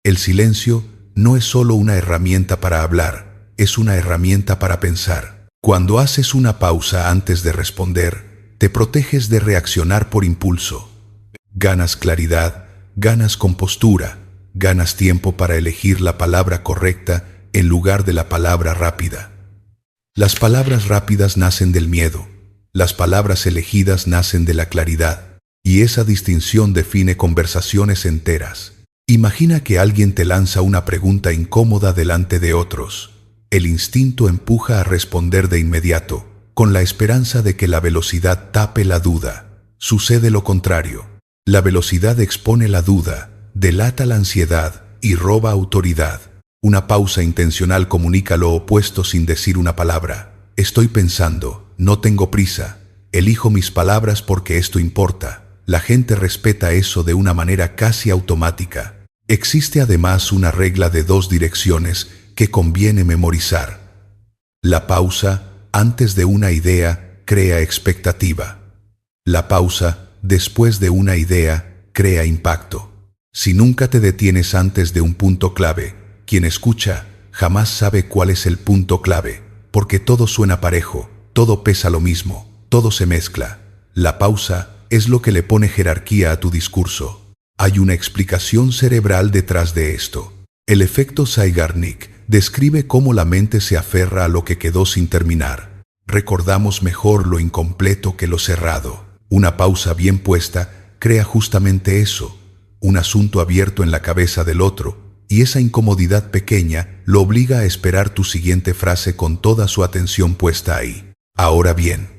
El silencio no es solo una herramienta para hablar, es una herramienta para pensar. Cuando haces una pausa antes de responder, te proteges de reaccionar por impulso. Ganas claridad, ganas compostura, ganas tiempo para elegir la palabra correcta en lugar de la palabra rápida. Las palabras rápidas nacen del miedo, las palabras elegidas nacen de la claridad, y esa distinción define conversaciones enteras. Imagina que alguien te lanza una pregunta incómoda delante de otros. El instinto empuja a responder de inmediato, con la esperanza de que la velocidad tape la duda. Sucede lo contrario. La velocidad expone la duda, delata la ansiedad y roba autoridad. Una pausa intencional comunica lo opuesto sin decir una palabra. Estoy pensando, no tengo prisa, elijo mis palabras porque esto importa. La gente respeta eso de una manera casi automática. Existe además una regla de dos direcciones que conviene memorizar. La pausa, antes de una idea, crea expectativa. La pausa, después de una idea, crea impacto. Si nunca te detienes antes de un punto clave, quien escucha jamás sabe cuál es el punto clave, porque todo suena parejo, todo pesa lo mismo, todo se mezcla. La pausa es lo que le pone jerarquía a tu discurso. Hay una explicación cerebral detrás de esto. El efecto Zeigarnik describe cómo la mente se aferra a lo que quedó sin terminar. Recordamos mejor lo incompleto que lo cerrado. Una pausa bien puesta crea justamente eso, un asunto abierto en la cabeza del otro, y esa incomodidad pequeña lo obliga a esperar tu siguiente frase con toda su atención puesta ahí. Ahora bien,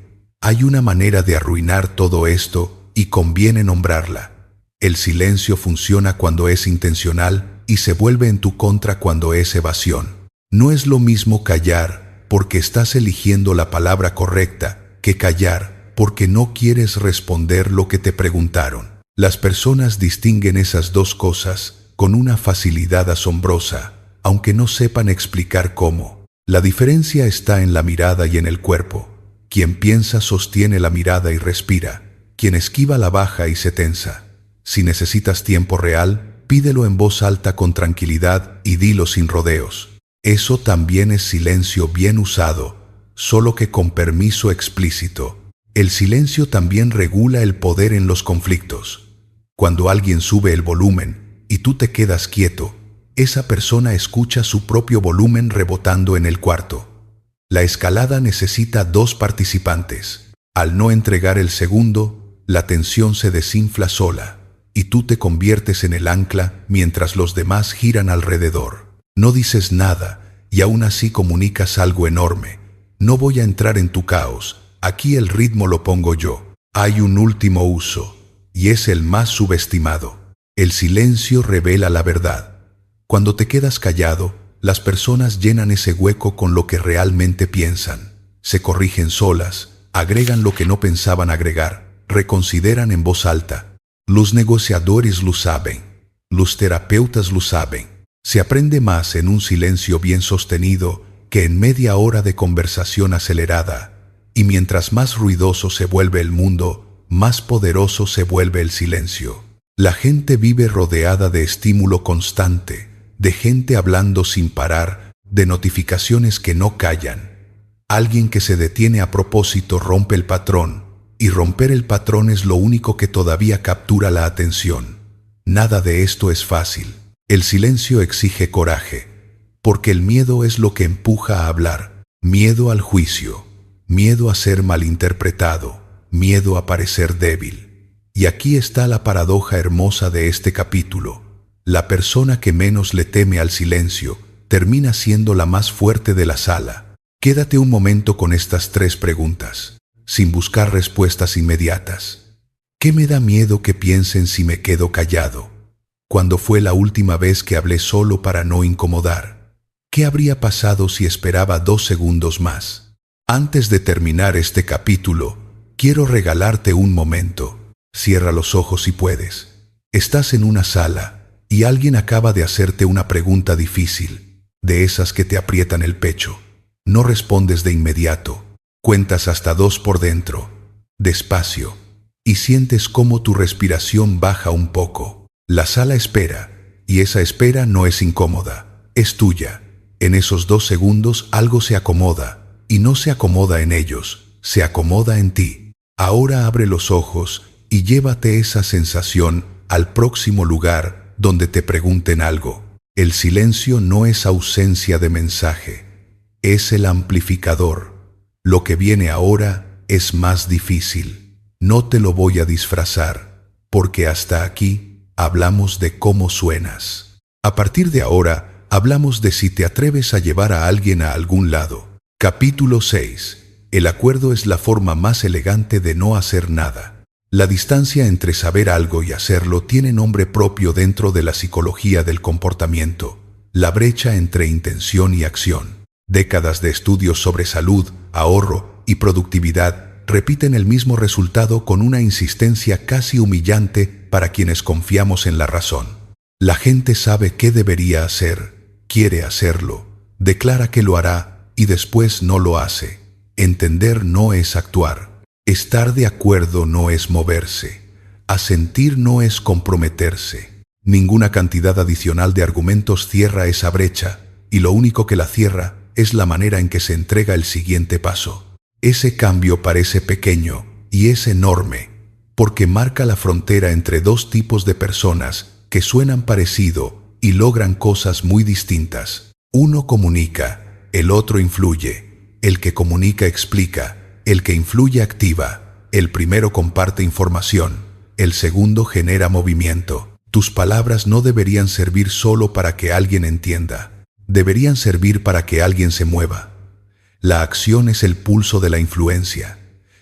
hay una manera de arruinar todo esto y conviene nombrarla. El silencio funciona cuando es intencional y se vuelve en tu contra cuando es evasión. No es lo mismo callar porque estás eligiendo la palabra correcta que callar porque no quieres responder lo que te preguntaron. Las personas distinguen esas dos cosas con una facilidad asombrosa, aunque no sepan explicar cómo. La diferencia está en la mirada y en el cuerpo. Quien piensa sostiene la mirada y respira. Quien esquiva la baja y se tensa. Si necesitas tiempo real, pídelo en voz alta con tranquilidad y dilo sin rodeos. Eso también es silencio bien usado, solo que con permiso explícito. El silencio también regula el poder en los conflictos. Cuando alguien sube el volumen y tú te quedas quieto, esa persona escucha su propio volumen rebotando en el cuarto. La escalada necesita dos participantes. Al no entregar el segundo, la tensión se desinfla sola, y tú te conviertes en el ancla mientras los demás giran alrededor. No dices nada, y aún así comunicas algo enorme. No voy a entrar en tu caos, aquí el ritmo lo pongo yo. Hay un último uso, y es el más subestimado. El silencio revela la verdad. Cuando te quedas callado, las personas llenan ese hueco con lo que realmente piensan. Se corrigen solas, agregan lo que no pensaban agregar, reconsideran en voz alta. Los negociadores lo saben, los terapeutas lo saben. Se aprende más en un silencio bien sostenido que en media hora de conversación acelerada. Y mientras más ruidoso se vuelve el mundo, más poderoso se vuelve el silencio. La gente vive rodeada de estímulo constante, de gente hablando sin parar, de notificaciones que no callan. Alguien que se detiene a propósito rompe el patrón, y romper el patrón es lo único que todavía captura la atención. Nada de esto es fácil. El silencio exige coraje, porque el miedo es lo que empuja a hablar. Miedo al juicio, miedo a ser malinterpretado, miedo a parecer débil. Y aquí está la paradoja hermosa de este capítulo. La persona que menos le teme al silencio termina siendo la más fuerte de la sala. Quédate un momento con estas 3 preguntas, sin buscar respuestas inmediatas. ¿Qué me da miedo que piensen si me quedo callado? ¿Cuándo fue la última vez que hablé solo para no incomodar? ¿Qué habría pasado si esperaba 2 segundos más? Antes de terminar este capítulo, quiero regalarte un momento. Cierra los ojos si puedes. Estás en una sala y alguien acaba de hacerte una pregunta difícil, de esas que te aprietan el pecho. No respondes de inmediato. Cuentas hasta 2 por dentro, despacio, y sientes cómo tu respiración baja un poco. La sala espera, y esa espera no es incómoda, es tuya. En esos 2 segundos algo se acomoda, y no se acomoda en ellos, se acomoda en ti. Ahora abre los ojos y llévate esa sensación al próximo lugar donde te pregunten algo. El silencio no es ausencia de mensaje, es el amplificador. Lo que viene ahora es más difícil. No te lo voy a disfrazar, porque hasta aquí hablamos de cómo suenas. A partir de ahora, hablamos de si te atreves a llevar a alguien a algún lado. Capítulo 6. El acuerdo es la forma más elegante de no hacer nada. La distancia entre saber algo y hacerlo tiene nombre propio dentro de la psicología del comportamiento, la brecha entre intención y acción. Décadas de estudios sobre salud, ahorro y productividad repiten el mismo resultado con una insistencia casi humillante para quienes confiamos en la razón. La gente sabe qué debería hacer, quiere hacerlo, declara que lo hará y después no lo hace. Entender no es actuar. Estar de acuerdo no es moverse. Asentir no es comprometerse. Ninguna cantidad adicional de argumentos cierra esa brecha, y lo único que la cierra es la manera en que se entrega el siguiente paso. Ese cambio parece pequeño y es enorme, porque marca la frontera entre 2 tipos de personas que suenan parecido y logran cosas muy distintas. Uno comunica, el otro influye. El que comunica explica, el que influye activa. El primero comparte información, el segundo genera movimiento. Tus palabras no deberían servir solo para que alguien entienda. Deberían servir para que alguien se mueva. La acción es el pulso de la influencia.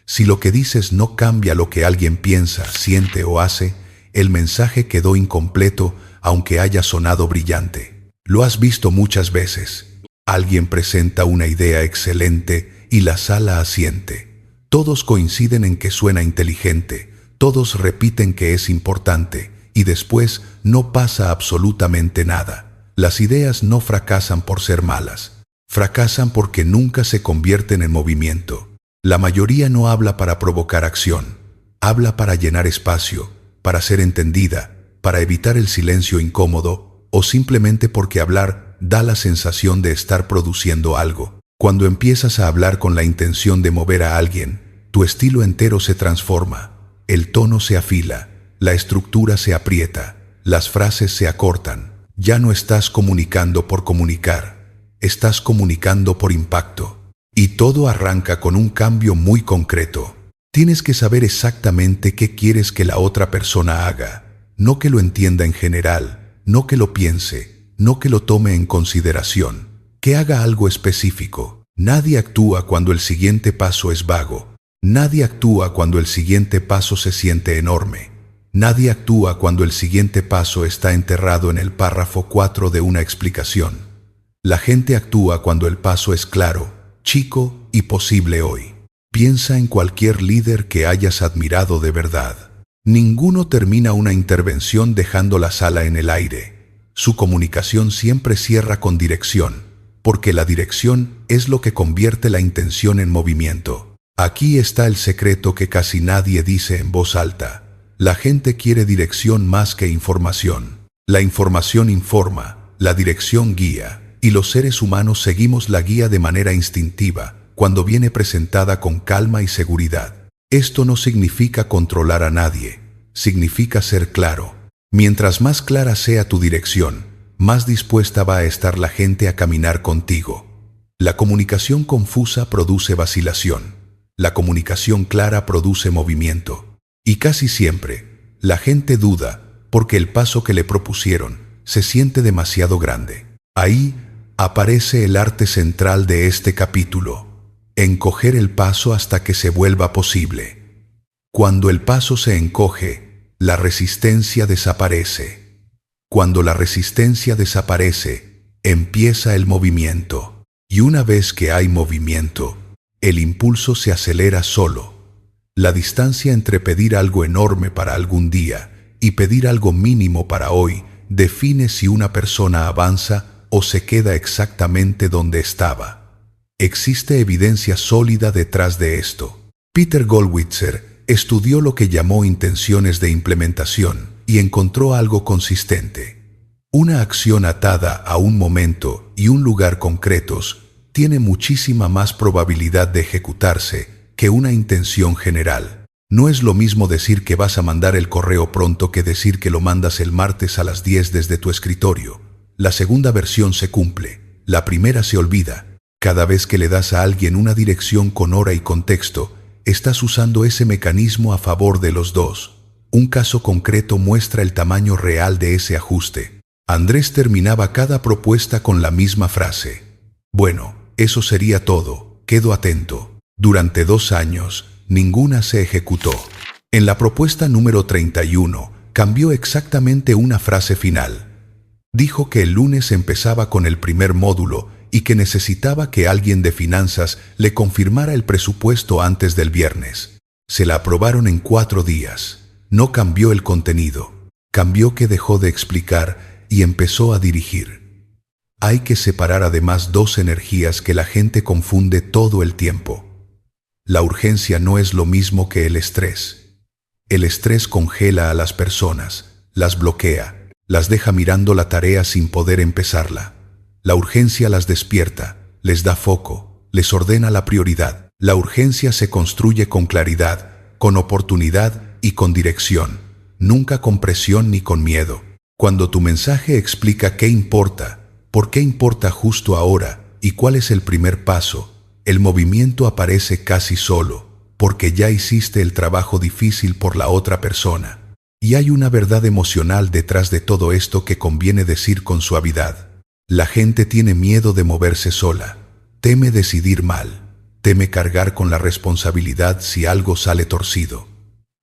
Si lo que dices no cambia lo que alguien piensa, siente o hace, el mensaje quedó incompleto aunque haya sonado brillante. Lo has visto muchas veces. Alguien presenta una idea excelente y la sala asiente. Todos coinciden en que suena inteligente, todos repiten que es importante y después no pasa absolutamente nada. Las ideas no fracasan por ser malas, fracasan porque nunca se convierten en movimiento. La mayoría no habla para provocar acción, habla para llenar espacio, para ser entendida, para evitar el silencio incómodo o simplemente porque hablar da la sensación de estar produciendo algo. Cuando empiezas a hablar con la intención de mover a alguien, tu estilo entero se transforma, el tono se afila, la estructura se aprieta, las frases se acortan. Ya no estás comunicando por comunicar, estás comunicando por impacto. Y todo arranca con un cambio muy concreto. Tienes que saber exactamente qué quieres que la otra persona haga, no que lo entienda en general, no que lo piense, no que lo tome en consideración, que haga algo específico. Nadie actúa cuando el siguiente paso es vago. Nadie actúa cuando el siguiente paso se siente enorme. Nadie actúa cuando el siguiente paso está enterrado en el párrafo 4 de una explicación. La gente actúa cuando el paso es claro, chico y posible hoy. Piensa en cualquier líder que hayas admirado de verdad. Ninguno termina una intervención dejando la sala en el aire. Su comunicación siempre cierra con dirección, porque la dirección es lo que convierte la intención en movimiento. Aquí está el secreto que casi nadie dice en voz alta. La gente quiere dirección más que información. La información informa, la dirección guía, y los seres humanos seguimos la guía de manera instintiva, cuando viene presentada con calma y seguridad. Esto no significa controlar a nadie, significa ser claro. Mientras más clara sea tu dirección, más dispuesta va a estar la gente a caminar contigo. La comunicación confusa produce vacilación. La comunicación clara produce movimiento. Y casi siempre, la gente duda porque el paso que le propusieron se siente demasiado grande. Ahí aparece el arte central de este capítulo: encoger el paso hasta que se vuelva posible. Cuando el paso se encoge, la resistencia desaparece. Cuando la resistencia desaparece, empieza el movimiento. Y una vez que hay movimiento, el impulso se acelera solo. La distancia entre pedir algo enorme para algún día y pedir algo mínimo para hoy define si una persona avanza o se queda exactamente donde estaba. Existe evidencia sólida detrás de esto. Peter Gollwitzer estudió lo que llamó intenciones de implementación y encontró algo consistente. Una acción atada a un momento y un lugar concretos tiene muchísima más probabilidad de ejecutarse que una intención general. No es lo mismo decir que vas a mandar el correo pronto que decir que lo mandas el martes a las 10 desde tu escritorio. La segunda versión se cumple, la primera se olvida. Cada vez que le das a alguien una dirección con hora y contexto, estás usando ese mecanismo a favor de los dos. Un caso concreto muestra el tamaño real de ese ajuste. Andrés terminaba cada propuesta con la misma frase: bueno, eso sería todo, quedo atento. Durante 2 años, ninguna se ejecutó. En la propuesta número 31, cambió exactamente una frase final. Dijo que el lunes empezaba con el primer módulo y que necesitaba que alguien de finanzas le confirmara el presupuesto antes del viernes. Se la aprobaron en 4 días. No cambió el contenido. Cambió que dejó de explicar y empezó a dirigir. Hay que separar además 2 energías que la gente confunde todo el tiempo. La urgencia no es lo mismo que el estrés. El estrés congela a las personas, las bloquea, las deja mirando la tarea sin poder empezarla. La urgencia las despierta, les da foco, les ordena la prioridad. La urgencia se construye con claridad, con oportunidad y con dirección, nunca con presión ni con miedo. Cuando tu mensaje explica qué importa, por qué importa justo ahora y cuál es el primer paso, el movimiento aparece casi solo, porque ya hiciste el trabajo difícil por la otra persona. Y hay una verdad emocional detrás de todo esto que conviene decir con suavidad. La gente tiene miedo de moverse sola, teme decidir mal, teme cargar con la responsabilidad si algo sale torcido.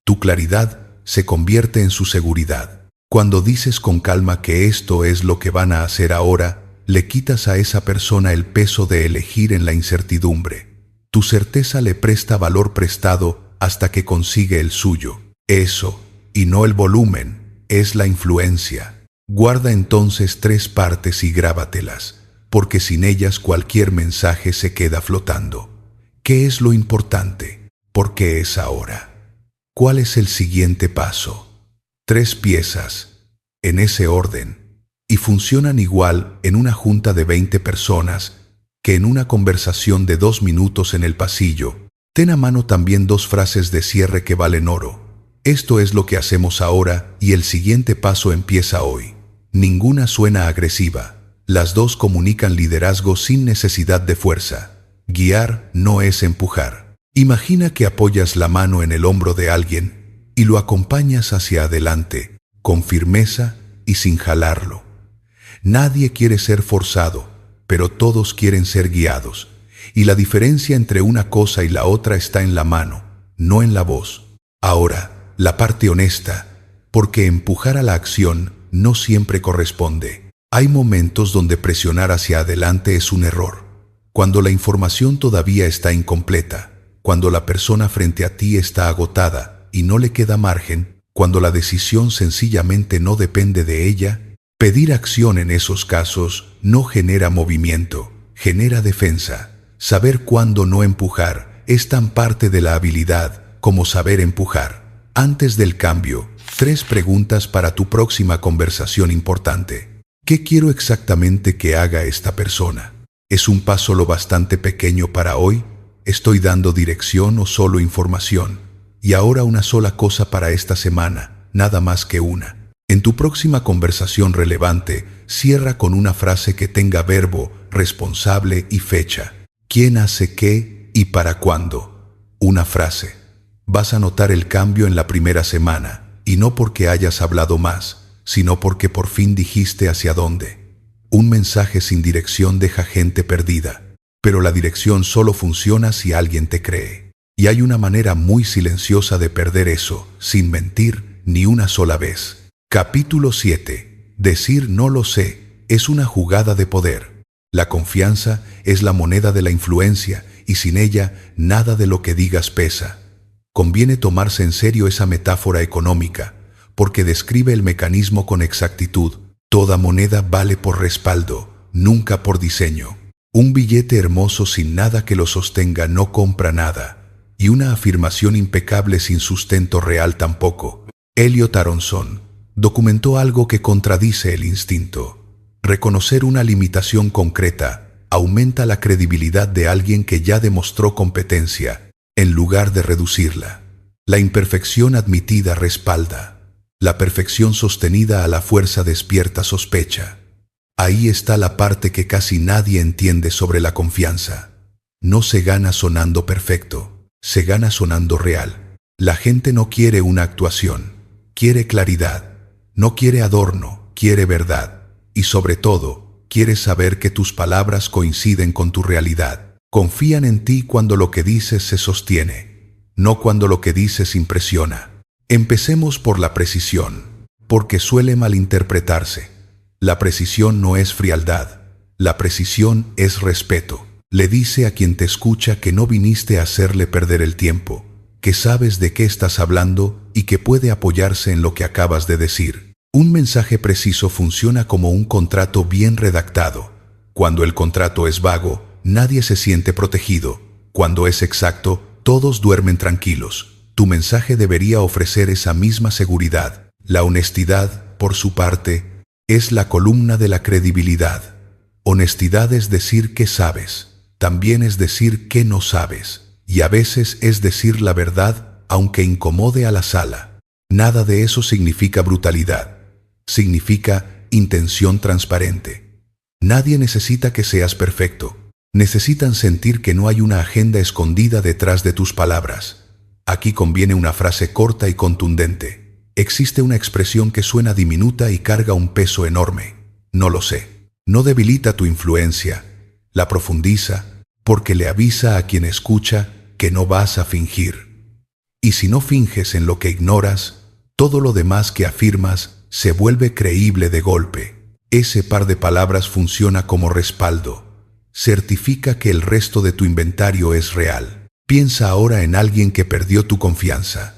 Tu claridad se convierte en su seguridad. Cuando dices con calma que esto es lo que van a hacer ahora, le quitas a esa persona el peso de elegir en la incertidumbre. Tu certeza le presta valor prestado hasta que consigue el suyo. Eso, y no el volumen, es la influencia. Guarda entonces 3 partes y grábatelas, porque sin ellas cualquier mensaje se queda flotando. ¿Qué es lo importante? ¿Por qué es ahora? ¿Cuál es el siguiente paso? 3 piezas, en ese orden, y funcionan igual en una junta de 20 personas que en una conversación de 2 minutos en el pasillo. Ten a mano también 2 frases de cierre que valen oro. Esto es lo que hacemos ahora y el siguiente paso empieza hoy. Ninguna suena agresiva. Las 2 comunican liderazgo sin necesidad de fuerza. Guiar no es empujar. Imagina que apoyas la mano en el hombro de alguien y lo acompañas hacia adelante, con firmeza y sin jalarlo. Nadie quiere ser forzado, pero todos quieren ser guiados. Y la diferencia entre una cosa y la otra está en la mano, no en la voz. Ahora, la parte honesta, porque empujar a la acción no siempre corresponde. Hay momentos donde presionar hacia adelante es un error. Cuando la información todavía está incompleta, cuando la persona frente a ti está agotada y no le queda margen, cuando la decisión sencillamente no depende de ella. Pedir acción en esos casos no genera movimiento, genera defensa. Saber cuándo no empujar es tan parte de la habilidad como saber empujar. Antes del cambio, 3 preguntas para tu próxima conversación importante. ¿Qué quiero exactamente que haga esta persona? ¿Es un paso lo bastante pequeño para hoy? ¿Estoy dando dirección o solo información? Y ahora una sola cosa para esta semana, nada más que una. En tu próxima conversación relevante, cierra con una frase que tenga verbo, responsable y fecha. ¿Quién hace qué y para cuándo? Una frase. Vas a notar el cambio en la primera semana, y no porque hayas hablado más, sino porque por fin dijiste hacia dónde. Un mensaje sin dirección deja gente perdida, pero la dirección solo funciona si alguien te cree. Y hay una manera muy silenciosa de perder eso, sin mentir ni una sola vez. Capítulo 7. Decir no lo sé es una jugada de poder. La confianza es la moneda de la influencia y sin ella nada de lo que digas pesa. Conviene tomarse en serio esa metáfora económica, porque describe el mecanismo con exactitud. Toda moneda vale por respaldo, nunca por diseño. Un billete hermoso sin nada que lo sostenga no compra nada. Y una afirmación impecable sin sustento real tampoco. Elliot Aronson documentó algo que contradice el instinto. Reconocer una limitación concreta aumenta la credibilidad de alguien que ya demostró competencia, en lugar de reducirla. La imperfección admitida respalda. La perfección sostenida a la fuerza despierta sospecha. Ahí está la parte que casi nadie entiende sobre la confianza. No se gana sonando perfecto. Se gana sonando real. La gente no quiere una actuación, quiere claridad. No quiere adorno, quiere verdad. Y sobre todo, quiere saber que tus palabras coinciden con tu realidad. Confían en ti cuando lo que dices se sostiene, no cuando lo que dices impresiona. Empecemos por la precisión, porque suele malinterpretarse. La precisión no es frialdad, la precisión es respeto. Le dice a quien te escucha que no viniste a hacerle perder el tiempo, que sabes de qué estás hablando y que puede apoyarse en lo que acabas de decir. Un mensaje preciso funciona como un contrato bien redactado. Cuando el contrato es vago, nadie se siente protegido. Cuando es exacto, todos duermen tranquilos. Tu mensaje debería ofrecer esa misma seguridad. La honestidad, por su parte, es la columna de la credibilidad. Honestidad es decir que sabes. También es decir que no sabes, y a veces es decir la verdad, aunque incomode a la sala. Nada de eso significa brutalidad. Significa intención transparente. Nadie necesita que seas perfecto. Necesitan sentir que no hay una agenda escondida detrás de tus palabras. Aquí conviene una frase corta y contundente. Existe una expresión que suena diminuta y carga un peso enorme. No lo sé. No debilita tu influencia. La profundiza, porque le avisa a quien escucha que no vas a fingir. Y si no finges en lo que ignoras, todo lo demás que afirmas se vuelve creíble de golpe. Ese par de palabras funciona como respaldo. Certifica que el resto de tu inventario es real. Piensa ahora en alguien que perdió tu confianza.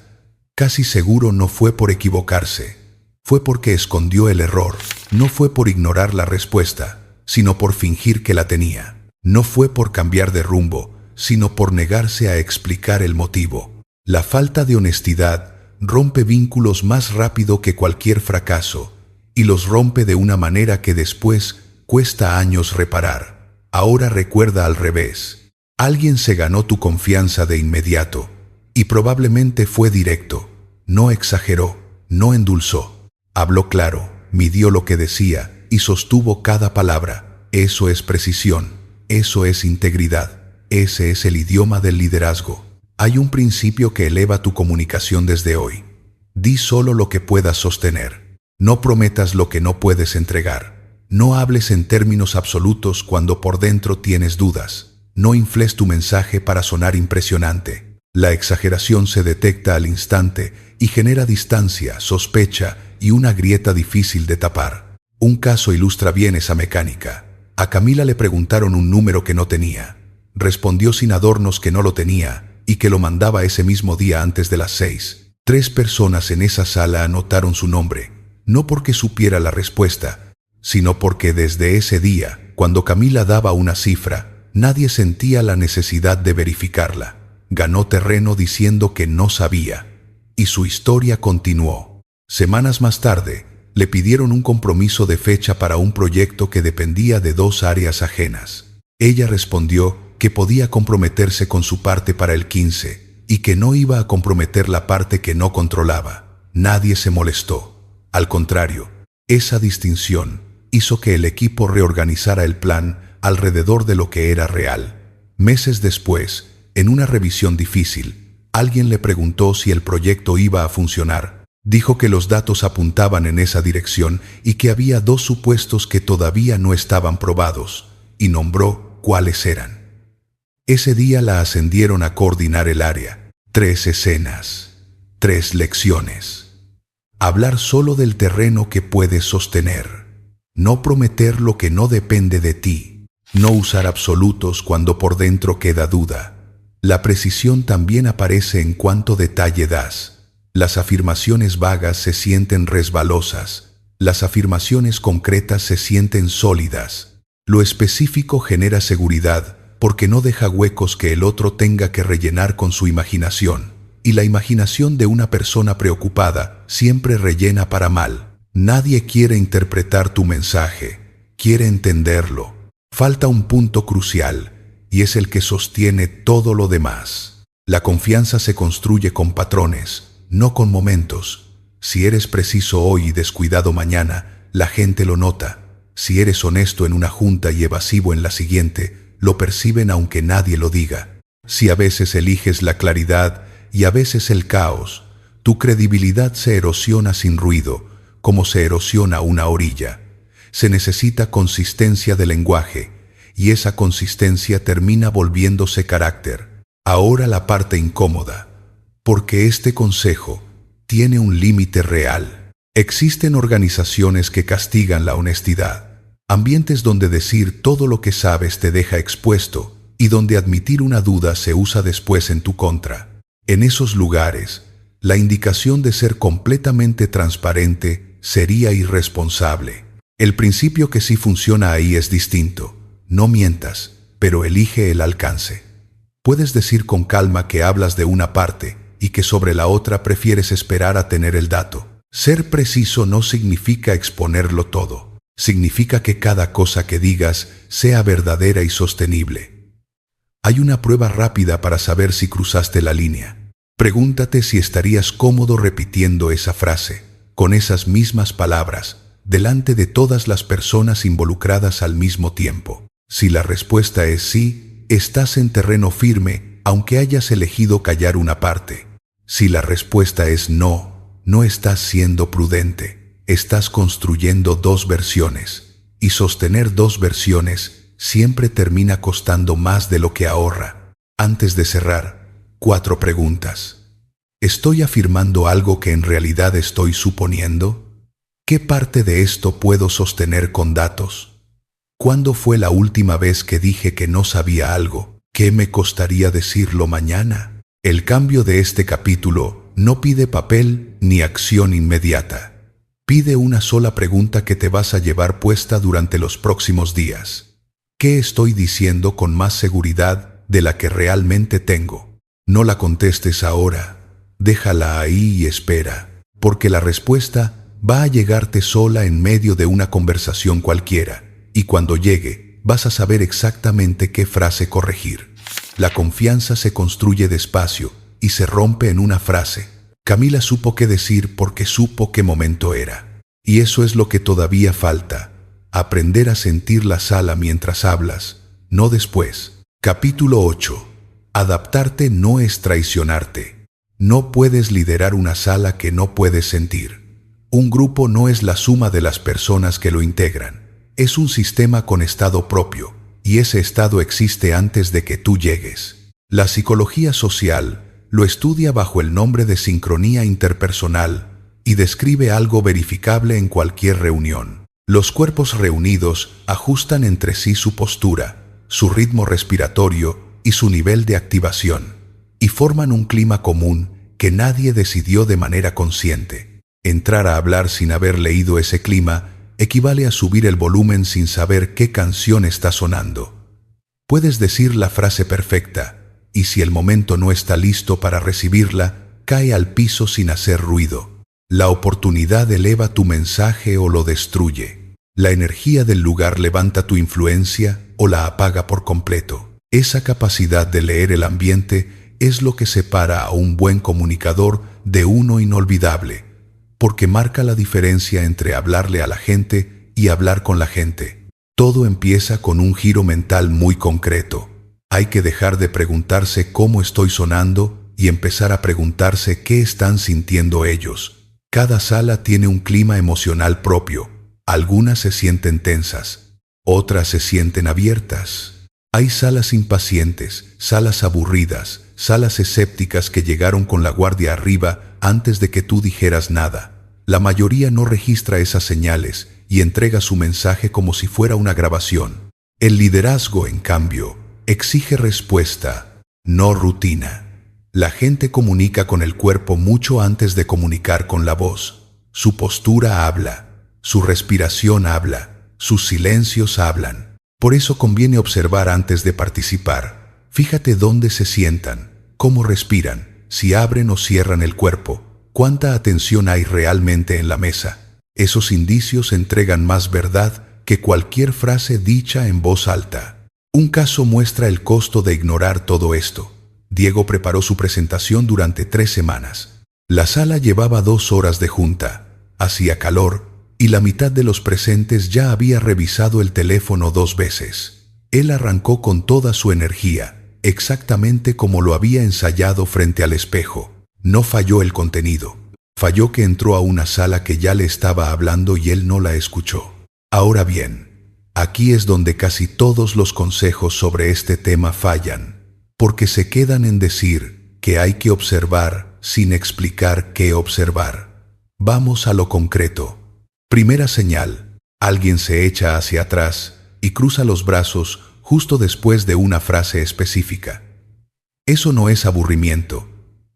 Casi seguro no fue por equivocarse. Fue porque escondió el error. No fue por ignorar la respuesta, sino por fingir que la tenía. No fue por cambiar de rumbo, sino por negarse a explicar el motivo. La falta de honestidad rompe vínculos más rápido que cualquier fracaso, y los rompe de una manera que después cuesta años reparar. Ahora recuerda al revés. Alguien se ganó tu confianza de inmediato, y probablemente fue directo. No exageró, no endulzó. Habló claro, midió lo que decía y sostuvo cada palabra. Eso es precisión, eso es integridad, ese es el idioma del liderazgo. Hay un principio que eleva tu comunicación desde hoy. Di solo lo que puedas sostener. No prometas lo que no puedes entregar. No hables en términos absolutos cuando por dentro tienes dudas. No infles tu mensaje para sonar impresionante. La exageración se detecta al instante y genera distancia, sospecha y una grieta difícil de tapar. Un caso ilustra bien esa mecánica. A Camila le preguntaron un número que no tenía. Respondió sin adornos que no lo tenía y que lo mandaba ese mismo día antes de las 6. 3 personas en esa sala anotaron su nombre, no porque supiera la respuesta, sino porque desde ese día, cuando Camila daba una cifra, nadie sentía la necesidad de verificarla. Ganó terreno diciendo que no sabía. Y su historia continuó. Semanas más tarde, le pidieron un compromiso de fecha para un proyecto que dependía de 2 áreas ajenas. Ella respondió que podía comprometerse con su parte para el 15 y que no iba a comprometer la parte que no controlaba. Nadie se molestó. Al contrario, esa distinción hizo que el equipo reorganizara el plan alrededor de lo que era real. Meses después, en una revisión difícil, alguien le preguntó si el proyecto iba a funcionar. Dijo que los datos apuntaban en esa dirección y que había 2 supuestos que todavía no estaban probados, y nombró cuáles eran. Ese día la ascendieron a coordinar el área. 3 escenas, 3 lecciones. Hablar solo del terreno que puedes sostener. No prometer lo que no depende de ti. No usar absolutos cuando por dentro queda duda. La precisión también aparece en cuánto detalle das. Las afirmaciones vagas se sienten resbalosas. Las afirmaciones concretas se sienten sólidas. Lo específico genera seguridad porque no deja huecos que el otro tenga que rellenar con su imaginación. Y la imaginación de una persona preocupada siempre rellena para mal. Nadie quiere interpretar tu mensaje, quiere entenderlo. Falta un punto crucial, y es el que sostiene todo lo demás. La confianza se construye con patrones, no con momentos. Si eres preciso hoy y descuidado mañana, la gente lo nota. Si eres honesto en una junta y evasivo en la siguiente, lo perciben aunque nadie lo diga. Si a veces eliges la claridad y a veces el caos, tu credibilidad se erosiona sin ruido, como se erosiona una orilla. Se necesita consistencia de lenguaje, y esa consistencia termina volviéndose carácter. Ahora la parte incómoda, porque este consejo tiene un límite real. Existen organizaciones que castigan la honestidad. Ambientes donde decir todo lo que sabes te deja expuesto y donde admitir una duda se usa después en tu contra. En esos lugares, la indicación de ser completamente transparente sería irresponsable. El principio que sí funciona ahí es distinto. No mientas, pero elige el alcance. Puedes decir con calma que hablas de una parte y que sobre la otra prefieres esperar a tener el dato. Ser preciso no significa exponerlo todo. Significa que cada cosa que digas sea verdadera y sostenible. Hay una prueba rápida para saber si cruzaste la línea. Pregúntate si estarías cómodo repitiendo esa frase, con esas mismas palabras, delante de todas las personas involucradas al mismo tiempo. Si la respuesta es sí, estás en terreno firme, aunque hayas elegido callar una parte. Si la respuesta es no, no estás siendo prudente. Estás construyendo 2 versiones, y sostener 2 versiones siempre termina costando más de lo que ahorra. Antes de cerrar, 4 preguntas. ¿Estoy afirmando algo que en realidad estoy suponiendo? ¿Qué parte de esto puedo sostener con datos? ¿Cuándo fue la última vez que dije que no sabía algo? ¿Qué me costaría decirlo mañana? El cambio de este capítulo no pide papel ni acción inmediata. Pide una sola pregunta que te vas a llevar puesta durante los próximos días. ¿Qué estoy diciendo con más seguridad de la que realmente tengo? No la contestes ahora. Déjala ahí y espera, porque la respuesta va a llegarte sola en medio de una conversación cualquiera, y cuando llegue, vas a saber exactamente qué frase corregir. La confianza se construye despacio y se rompe en una frase. Camila supo qué decir porque supo qué momento era. Y eso es lo que todavía falta, aprender a sentir la sala mientras hablas, no después. Capítulo 8. Adaptarte no es traicionarte. No puedes liderar una sala que no puedes sentir. Un grupo no es la suma de las personas que lo integran. Es un sistema con estado propio, y ese estado existe antes de que tú llegues. La psicología social lo estudia bajo el nombre de sincronía interpersonal y describe algo verificable en cualquier reunión. Los cuerpos reunidos ajustan entre sí su postura, su ritmo respiratorio y su nivel de activación, y forman un clima común que nadie decidió de manera consciente. Entrar a hablar sin haber leído ese clima equivale a subir el volumen sin saber qué canción está sonando. Puedes decir la frase perfecta, y si el momento no está listo para recibirla, cae al piso sin hacer ruido. La oportunidad eleva tu mensaje o lo destruye. La energía del lugar levanta tu influencia o la apaga por completo. Esa capacidad de leer el ambiente es lo que separa a un buen comunicador de uno inolvidable, porque marca la diferencia entre hablarle a la gente y hablar con la gente. Todo empieza con un giro mental muy concreto. Hay que dejar de preguntarse cómo estoy sonando y empezar a preguntarse qué están sintiendo ellos. Cada sala tiene un clima emocional propio. Algunas se sienten tensas, otras se sienten abiertas. Hay salas impacientes, salas aburridas, salas escépticas que llegaron con la guardia arriba antes de que tú dijeras nada. La mayoría no registra esas señales y entrega su mensaje como si fuera una grabación. El liderazgo, en cambio, exige respuesta, no rutina. La gente comunica con el cuerpo mucho antes de comunicar con la voz. Su postura habla, su respiración habla, sus silencios hablan. Por eso conviene observar antes de participar. Fíjate dónde se sientan, cómo respiran, si abren o cierran el cuerpo, cuánta atención hay realmente en la mesa. Esos indicios entregan más verdad que cualquier frase dicha en voz alta. Un caso muestra el costo de ignorar todo esto. Diego preparó su presentación durante 3 semanas. La sala llevaba 2 horas de junta. Hacía calor y la mitad de los presentes ya había revisado el teléfono 2 veces. Él arrancó con toda su energía, exactamente como lo había ensayado frente al espejo. No falló el contenido. Falló que entró a una sala que ya le estaba hablando y él no la escuchó. Ahora bien, aquí es donde casi todos los consejos sobre este tema fallan, porque se quedan en decir que hay que observar sin explicar qué observar. Vamos a lo concreto. Primera señal: alguien se echa hacia atrás y cruza los brazos justo después de una frase específica. Eso no es aburrimiento,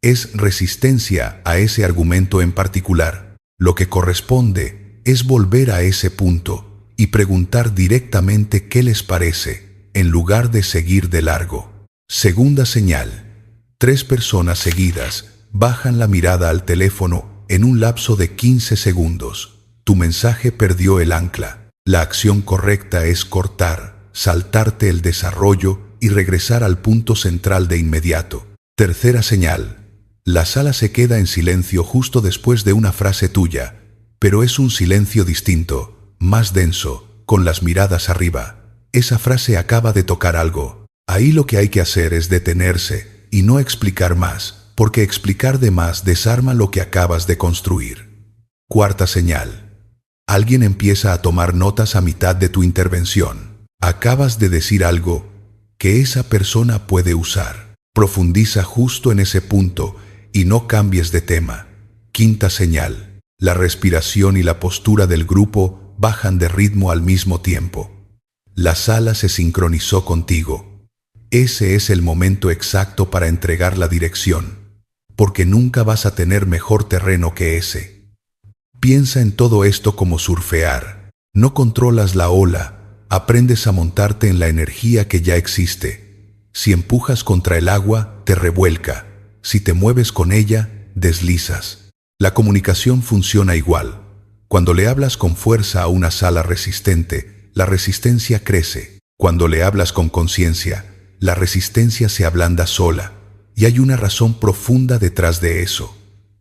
es resistencia a ese argumento en particular. Lo que corresponde es volver a ese punto y preguntar directamente qué les parece, en lugar de seguir de largo. Segunda señal: 3 personas seguidas bajan la mirada al teléfono en un lapso de 15 segundos. Tu mensaje perdió el ancla. La acción correcta es cortar, saltarte el desarrollo y regresar al punto central de inmediato. Tercera señal: la sala se queda en silencio justo después de una frase tuya, pero es un silencio distinto, más denso, con las miradas arriba. Esa frase acaba de tocar algo. Ahí lo que hay que hacer es detenerse y no explicar más, porque explicar de más desarma lo que acabas de construir. Cuarta señal: alguien empieza a tomar notas a mitad de tu intervención. Acabas de decir algo que esa persona puede usar. Profundiza justo en ese punto y no cambies de tema. Quinta señal: la respiración y la postura del grupo bajan de ritmo al mismo tiempo. La sala se sincronizó contigo. Ese es el momento exacto para entregar la dirección, porque nunca vas a tener mejor terreno que ese. Piensa en todo esto como surfear. No controlas la ola, aprendes a montarte en la energía que ya existe. Si empujas contra el agua, te revuelca. Si te mueves con ella, deslizas. La comunicación funciona igual. Cuando le hablas con fuerza a una sala resistente, la resistencia crece. Cuando le hablas con conciencia, la resistencia se ablanda sola. Y hay una razón profunda detrás de eso.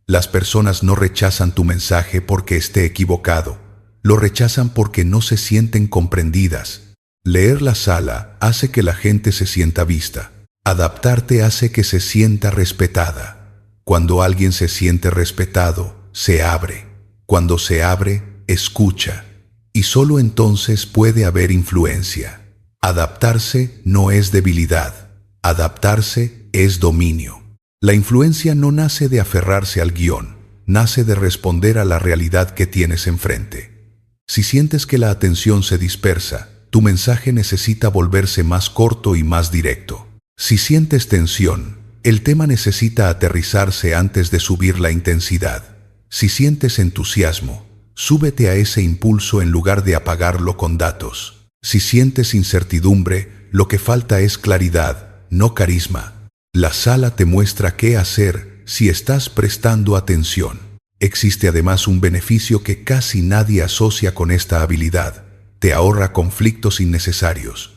Las personas no rechazan tu mensaje porque esté equivocado. Lo rechazan porque no se sienten comprendidas. Leer la sala hace que la gente se sienta vista. Adaptarte hace que se sienta respetada. Cuando alguien se siente respetado, se abre. Cuando se abre, escucha. Y solo entonces puede haber influencia. Adaptarse no es debilidad. Adaptarse es dominio. La influencia no nace de aferrarse al guión, nace de responder a la realidad que tienes enfrente. Si sientes que la atención se dispersa, tu mensaje necesita volverse más corto y más directo. Si sientes tensión, el tema necesita aterrizarse antes de subir la intensidad. Si sientes entusiasmo, súbete a ese impulso en lugar de apagarlo con datos. Si sientes incertidumbre, lo que falta es claridad, no carisma. La sala te muestra qué hacer si estás prestando atención. Existe además un beneficio que casi nadie asocia con esta habilidad. Te ahorra conflictos innecesarios.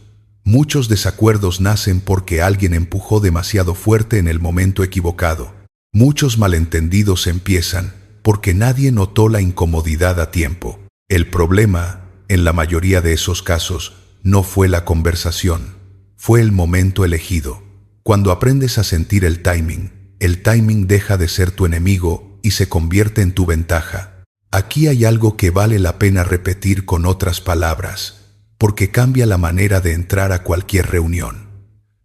Muchos desacuerdos nacen porque alguien empujó demasiado fuerte en el momento equivocado. Muchos malentendidos empiezan porque nadie notó la incomodidad a tiempo. El problema, en la mayoría de esos casos, no fue la conversación, fue el momento elegido. Cuando aprendes a sentir el timing deja de ser tu enemigo y se convierte en tu ventaja. Aquí hay algo que vale la pena repetir con otras palabras, porque cambia la manera de entrar a cualquier reunión.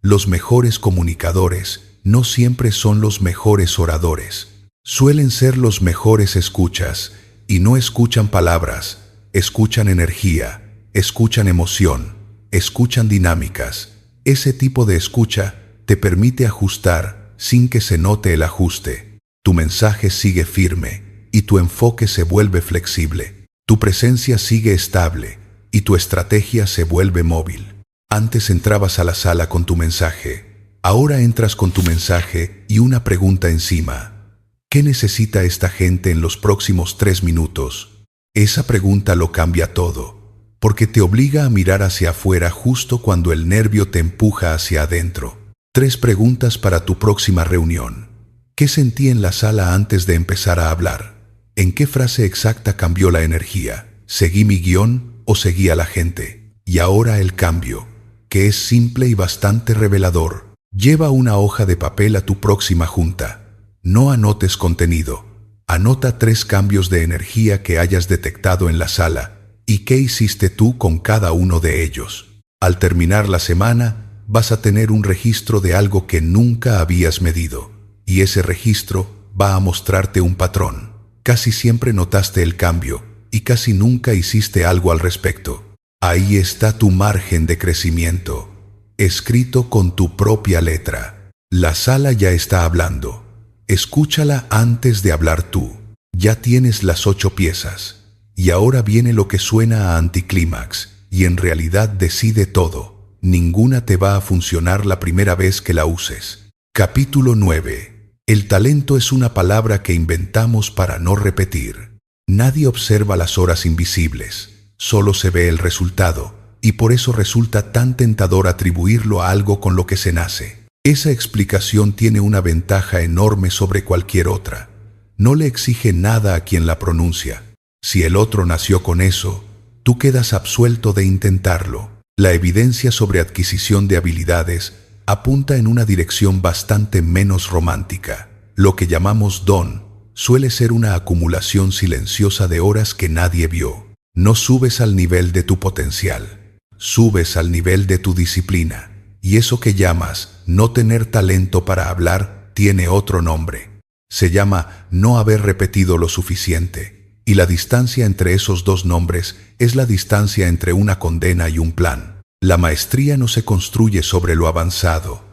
Los mejores comunicadores no siempre son los mejores oradores. Suelen ser los mejores escuchas, y no escuchan palabras, escuchan energía, escuchan emoción, escuchan dinámicas. Ese tipo de escucha te permite ajustar sin que se note el ajuste. Tu mensaje sigue firme y tu enfoque se vuelve flexible. Tu presencia sigue estable y tu estrategia se vuelve móvil. Antes entrabas a la sala con tu mensaje, ahora entras con tu mensaje y una pregunta encima. ¿Qué necesita esta gente en los próximos 3 minutos? Esa pregunta lo cambia todo, porque te obliga a mirar hacia afuera justo cuando el nervio te empuja hacia adentro. 3 preguntas para tu próxima reunión. ¿Qué sentí en la sala antes de empezar a hablar? ¿En qué frase exacta cambió la energía? ¿Seguí mi guión o seguí a la gente? Y ahora el cambio, que es simple y bastante revelador. Lleva una hoja de papel a tu próxima junta. No anotes contenido. Anota 3 cambios de energía que hayas detectado en la sala y qué hiciste tú con cada uno de ellos. Al terminar la semana, vas a tener un registro de algo que nunca habías medido, y ese registro va a mostrarte un patrón. Casi siempre notaste el cambio y casi nunca hiciste algo al respecto. Ahí está tu margen de crecimiento, escrito con tu propia letra. La sala ya está hablando. Escúchala antes de hablar tú. Ya tienes las 8 piezas. Y ahora viene lo que suena a anticlímax, y en realidad decide todo. Ninguna te va a funcionar la primera vez que la uses. Capítulo 9. El talento es una palabra que inventamos para no repetir. Nadie observa las horas invisibles, solo se ve el resultado, y por eso resulta tan tentador atribuirlo a algo con lo que se nace. Esa explicación tiene una ventaja enorme sobre cualquier otra. No le exige nada a quien la pronuncia. Si el otro nació con eso, tú quedas absuelto de intentarlo. La evidencia sobre adquisición de habilidades apunta en una dirección bastante menos romántica. Lo que llamamos don suele ser una acumulación silenciosa de horas que nadie vio. No subes al nivel de tu potencial, subes al nivel de tu disciplina. Y eso que llamas no tener talento para hablar tiene otro nombre. Se llama no haber repetido lo suficiente. Y la distancia entre esos 2 nombres es la distancia entre una condena y un plan. La maestría no se construye sobre lo avanzado,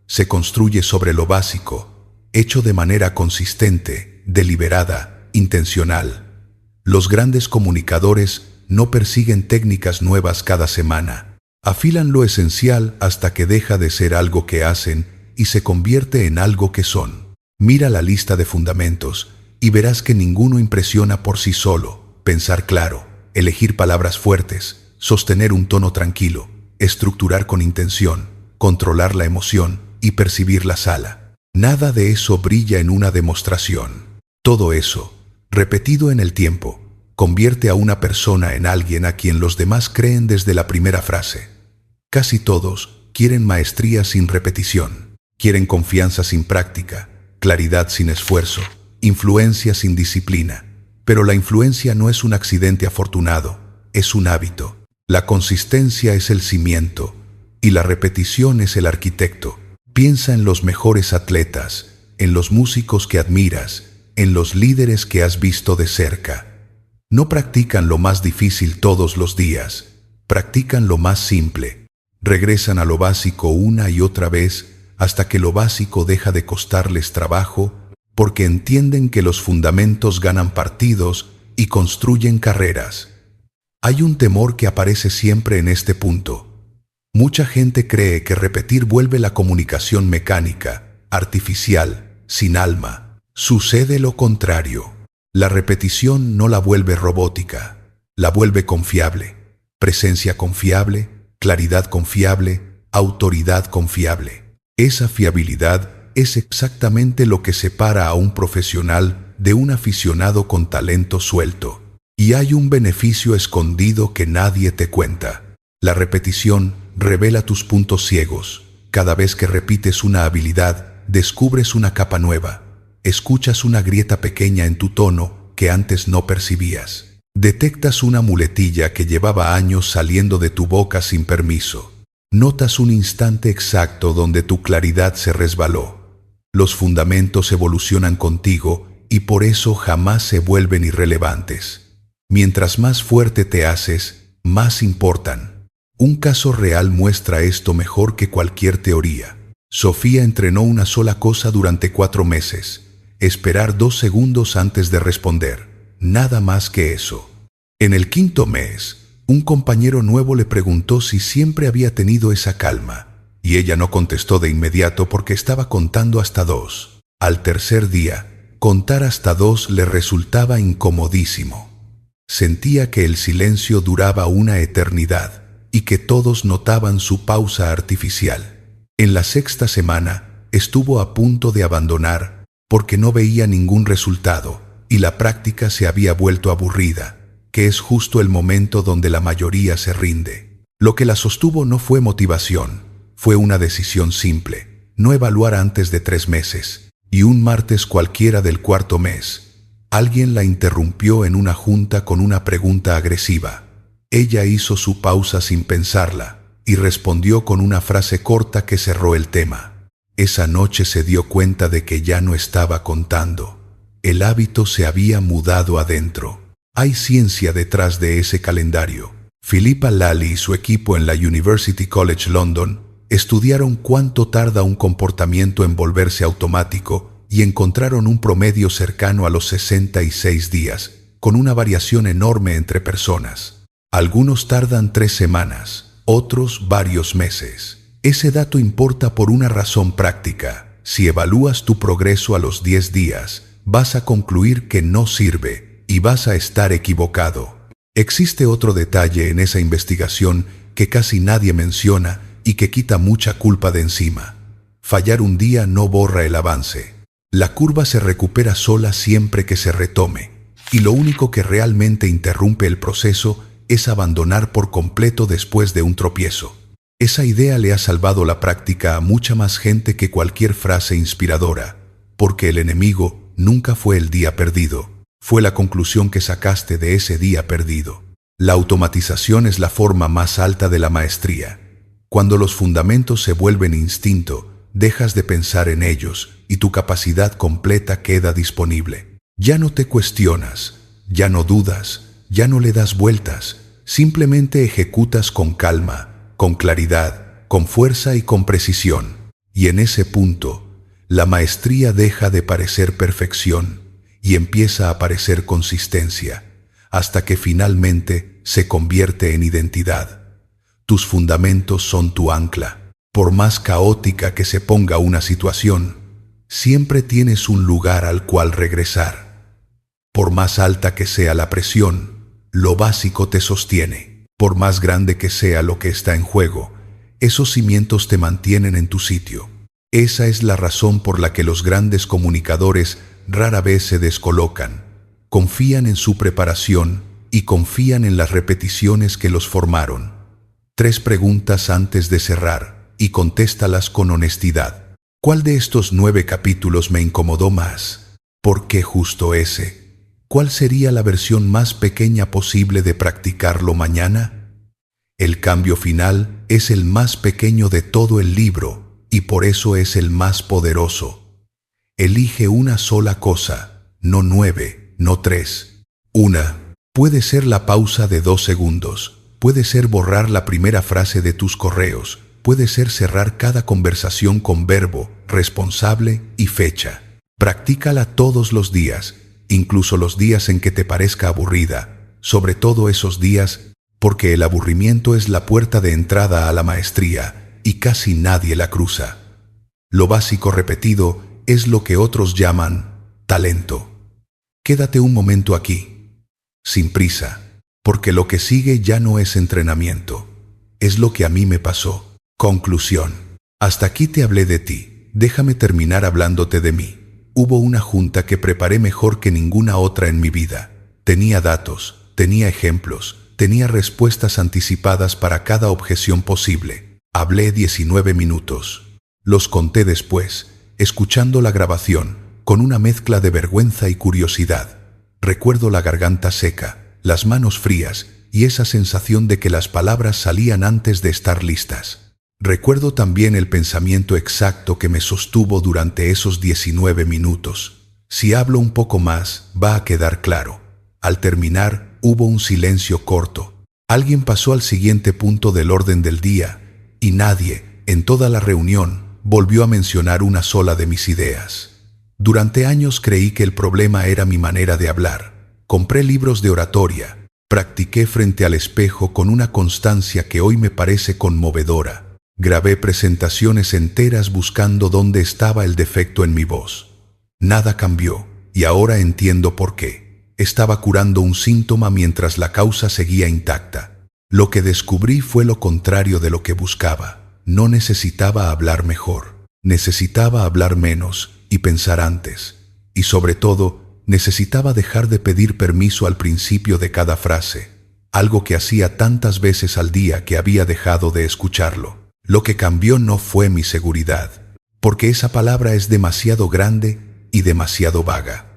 se construye sobre lo básico, hecho de manera consistente, deliberada, intencional. Los grandes comunicadores no persiguen técnicas nuevas cada semana. Afilan lo esencial hasta que deja de ser algo que hacen y se convierte en algo que son. Mira la lista de fundamentos y verás que ninguno impresiona por sí solo. Pensar claro, elegir palabras fuertes, sostener un tono tranquilo, estructurar con intención, controlar la emoción y percibir la sala. Nada de eso brilla en una demostración. Todo eso, repetido en el tiempo, convierte a una persona en alguien a quien los demás creen desde la primera frase. Casi todos quieren maestría sin repetición, quieren confianza sin práctica, claridad sin esfuerzo, influencia sin disciplina. Pero la influencia no es un accidente afortunado, es un hábito. La consistencia es el cimiento y la repetición es el arquitecto. Piensa en los mejores atletas, en los músicos que admiras, en los líderes que has visto de cerca. No practican lo más difícil todos los días, practican lo más simple. Regresan a lo básico una y otra vez hasta que lo básico deja de costarles trabajo porque entienden que los fundamentos ganan partidos y construyen carreras. Hay un temor que aparece siempre en este punto. Mucha gente cree que repetir vuelve la comunicación mecánica, artificial, sin alma. Sucede lo contrario. La repetición no la vuelve robótica, la vuelve confiable. Presencia confiable claridad confiable, autoridad confiable. Esa fiabilidad es exactamente lo que separa a un profesional de un aficionado con talento suelto. Y hay un beneficio escondido que nadie te cuenta. La repetición revela tus puntos ciegos. Cada vez que repites una habilidad, descubres una capa nueva. Escuchas una grieta pequeña en tu tono que antes no percibías. Detectas una muletilla que llevaba años saliendo de tu boca sin permiso. Notas un instante exacto donde tu claridad se resbaló. Los fundamentos evolucionan contigo y por eso jamás se vuelven irrelevantes. Mientras más fuerte te haces, más importan. Un caso real muestra esto mejor que cualquier teoría. Sofía entrenó una sola cosa durante 4 meses: esperar 2 segundos antes de responder. Nada más que eso. En el 5.º mes, un compañero nuevo le preguntó si siempre había tenido esa calma, y ella no contestó de inmediato porque estaba contando hasta 2. Al tercer día, contar hasta 2 le resultaba incomodísimo. Sentía que el silencio duraba una eternidad y que todos notaban su pausa artificial. En la 6ª semana estuvo a punto de abandonar porque no veía ningún resultado y la práctica se había vuelto aburrida, que es justo el momento donde la mayoría se rinde. Lo que la sostuvo no fue motivación, fue una decisión simple: no evaluar antes de 3 meses. Y un martes cualquiera del 4.º mes, alguien la interrumpió en una junta con una pregunta agresiva. Ella hizo su pausa sin pensarla y respondió con una frase corta que cerró el tema. Esa noche se dio cuenta de que ya no estaba contando. El hábito se había mudado adentro. Hay ciencia detrás de ese calendario. Philippa Lally y su equipo en la University College London estudiaron cuánto tarda un comportamiento en volverse automático y encontraron un promedio cercano a los 66 días, con una variación enorme entre personas. Algunos tardan 3 semanas, otros varios meses. Ese dato importa por una razón práctica. Si evalúas tu progreso a los 10 días, vas a concluir que no sirve y vas a estar equivocado. Existe otro detalle en esa investigación que casi nadie menciona y que quita mucha culpa de encima. Fallar un día no borra el avance. La curva se recupera sola siempre que se retome, y lo único que realmente interrumpe el proceso es abandonar por completo después de un tropiezo. Esa idea le ha salvado la práctica a mucha más gente que cualquier frase inspiradora, porque el enemigo nunca fue el día perdido, fue la conclusión que sacaste de ese día perdido. La automatización es la forma más alta de la maestría. Cuando los fundamentos se vuelven instinto, dejas de pensar en ellos y tu capacidad completa queda disponible. Ya no te cuestionas, ya no dudas, ya no le das vueltas, simplemente ejecutas con calma, con claridad, con fuerza y con precisión. Y en ese punto, la maestría deja de parecer perfección y empieza a parecer consistencia, hasta que finalmente se convierte en identidad. Tus fundamentos son tu ancla. Por más caótica que se ponga una situación, siempre tienes un lugar al cual regresar. Por más alta que sea la presión, lo básico te sostiene. Por más grande que sea lo que está en juego, esos cimientos te mantienen en tu sitio. Esa es la razón por la que los grandes comunicadores rara vez se descolocan. Confían en su preparación y confían en las repeticiones que los formaron. 3 preguntas antes de cerrar y contéstalas con honestidad. ¿Cuál de estos 9 capítulos me incomodó más? ¿Por qué justo ese? ¿Cuál sería la versión más pequeña posible de practicarlo mañana? El cambio final es el más pequeño de todo el libro y por eso es el más poderoso. Elige una sola cosa, no 9, no 3. Una. Puede ser la pausa de 2 segundos, puede ser borrar la primera frase de tus correos, puede ser cerrar cada conversación con verbo, responsable y fecha. Practícala todos los días, incluso los días en que te parezca aburrida, sobre todo esos días, porque el aburrimiento es la puerta de entrada a la maestría y casi nadie la cruza. Lo básico repetido es lo que otros llaman talento. Quédate un momento aquí, sin prisa, porque lo que sigue ya no es entrenamiento, Es lo que a mí me pasó. Conclusión. Hasta aquí te hablé de ti. Déjame terminar hablándote de mí. Hubo una junta que preparé mejor que ninguna otra en mi vida. Tenía datos, tenía ejemplos, tenía respuestas anticipadas para cada objeción posible. Hablé 19 minutos. Los conté después, escuchando la grabación, con una mezcla de vergüenza y curiosidad. Recuerdo la garganta seca, las manos frías y esa sensación de que las palabras salían antes de estar listas. Recuerdo también el pensamiento exacto que me sostuvo durante esos 19 minutos. Si hablo un poco más, va a quedar claro. Al terminar, hubo un silencio corto. Alguien pasó al siguiente punto del orden del día, y nadie, en toda la reunión, volvió a mencionar una sola de mis ideas. Durante años creí que el problema era mi manera de hablar. Compré libros de oratoria, practiqué frente al espejo con una constancia que hoy me parece conmovedora. Grabé presentaciones enteras buscando dónde estaba el defecto en mi voz. Nada cambió, y ahora entiendo por qué. Estaba curando un síntoma mientras la causa seguía intacta. Lo que descubrí fue lo contrario de lo que buscaba. No necesitaba hablar mejor, necesitaba hablar menos y pensar antes. Y sobre todo, necesitaba dejar de pedir permiso al principio de cada frase, algo que hacía tantas veces al día que había dejado de escucharlo. Lo que cambió no fue mi seguridad, porque esa palabra es demasiado grande y demasiado vaga.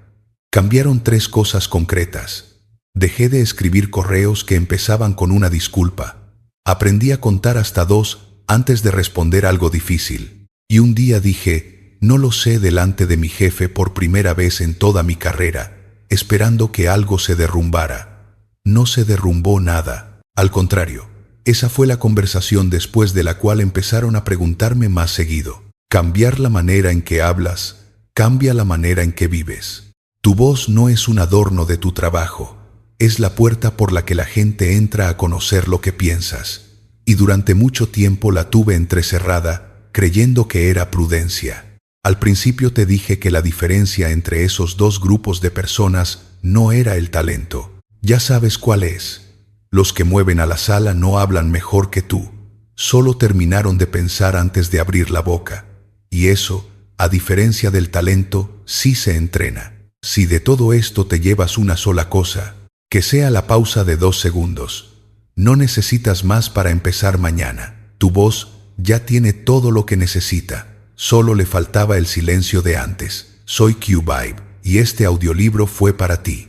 Cambiaron 3 cosas concretas. Dejé de escribir correos que empezaban con una disculpa. Aprendí a contar hasta 2 antes de responder algo difícil. Y un día dije, no lo sé, delante de mi jefe por primera vez en toda mi carrera, esperando que algo se derrumbara. No se derrumbó nada. Al contrario, esa fue la conversación después de la cual empezaron a preguntarme más seguido. Cambiar la manera en que hablas, cambia la manera en que vives. Tu voz no es un adorno de tu trabajo, es la puerta por la que la gente entra a conocer lo que piensas. Y durante mucho tiempo la tuve entrecerrada, creyendo que era prudencia. Al principio te dije que la diferencia entre esos 2 grupos de personas no era el talento. Ya sabes cuál es. Los que mueven a la sala no hablan mejor que tú. Solo terminaron de pensar antes de abrir la boca. Y eso, a diferencia del talento, sí se entrena. Si de todo esto te llevas una sola cosa, que sea la pausa de 2 segundos. No necesitas más para empezar mañana. Tu voz ya tiene todo lo que necesita. Solo le faltaba el silencio de antes. Soy Q-Vibe y este audiolibro fue para ti.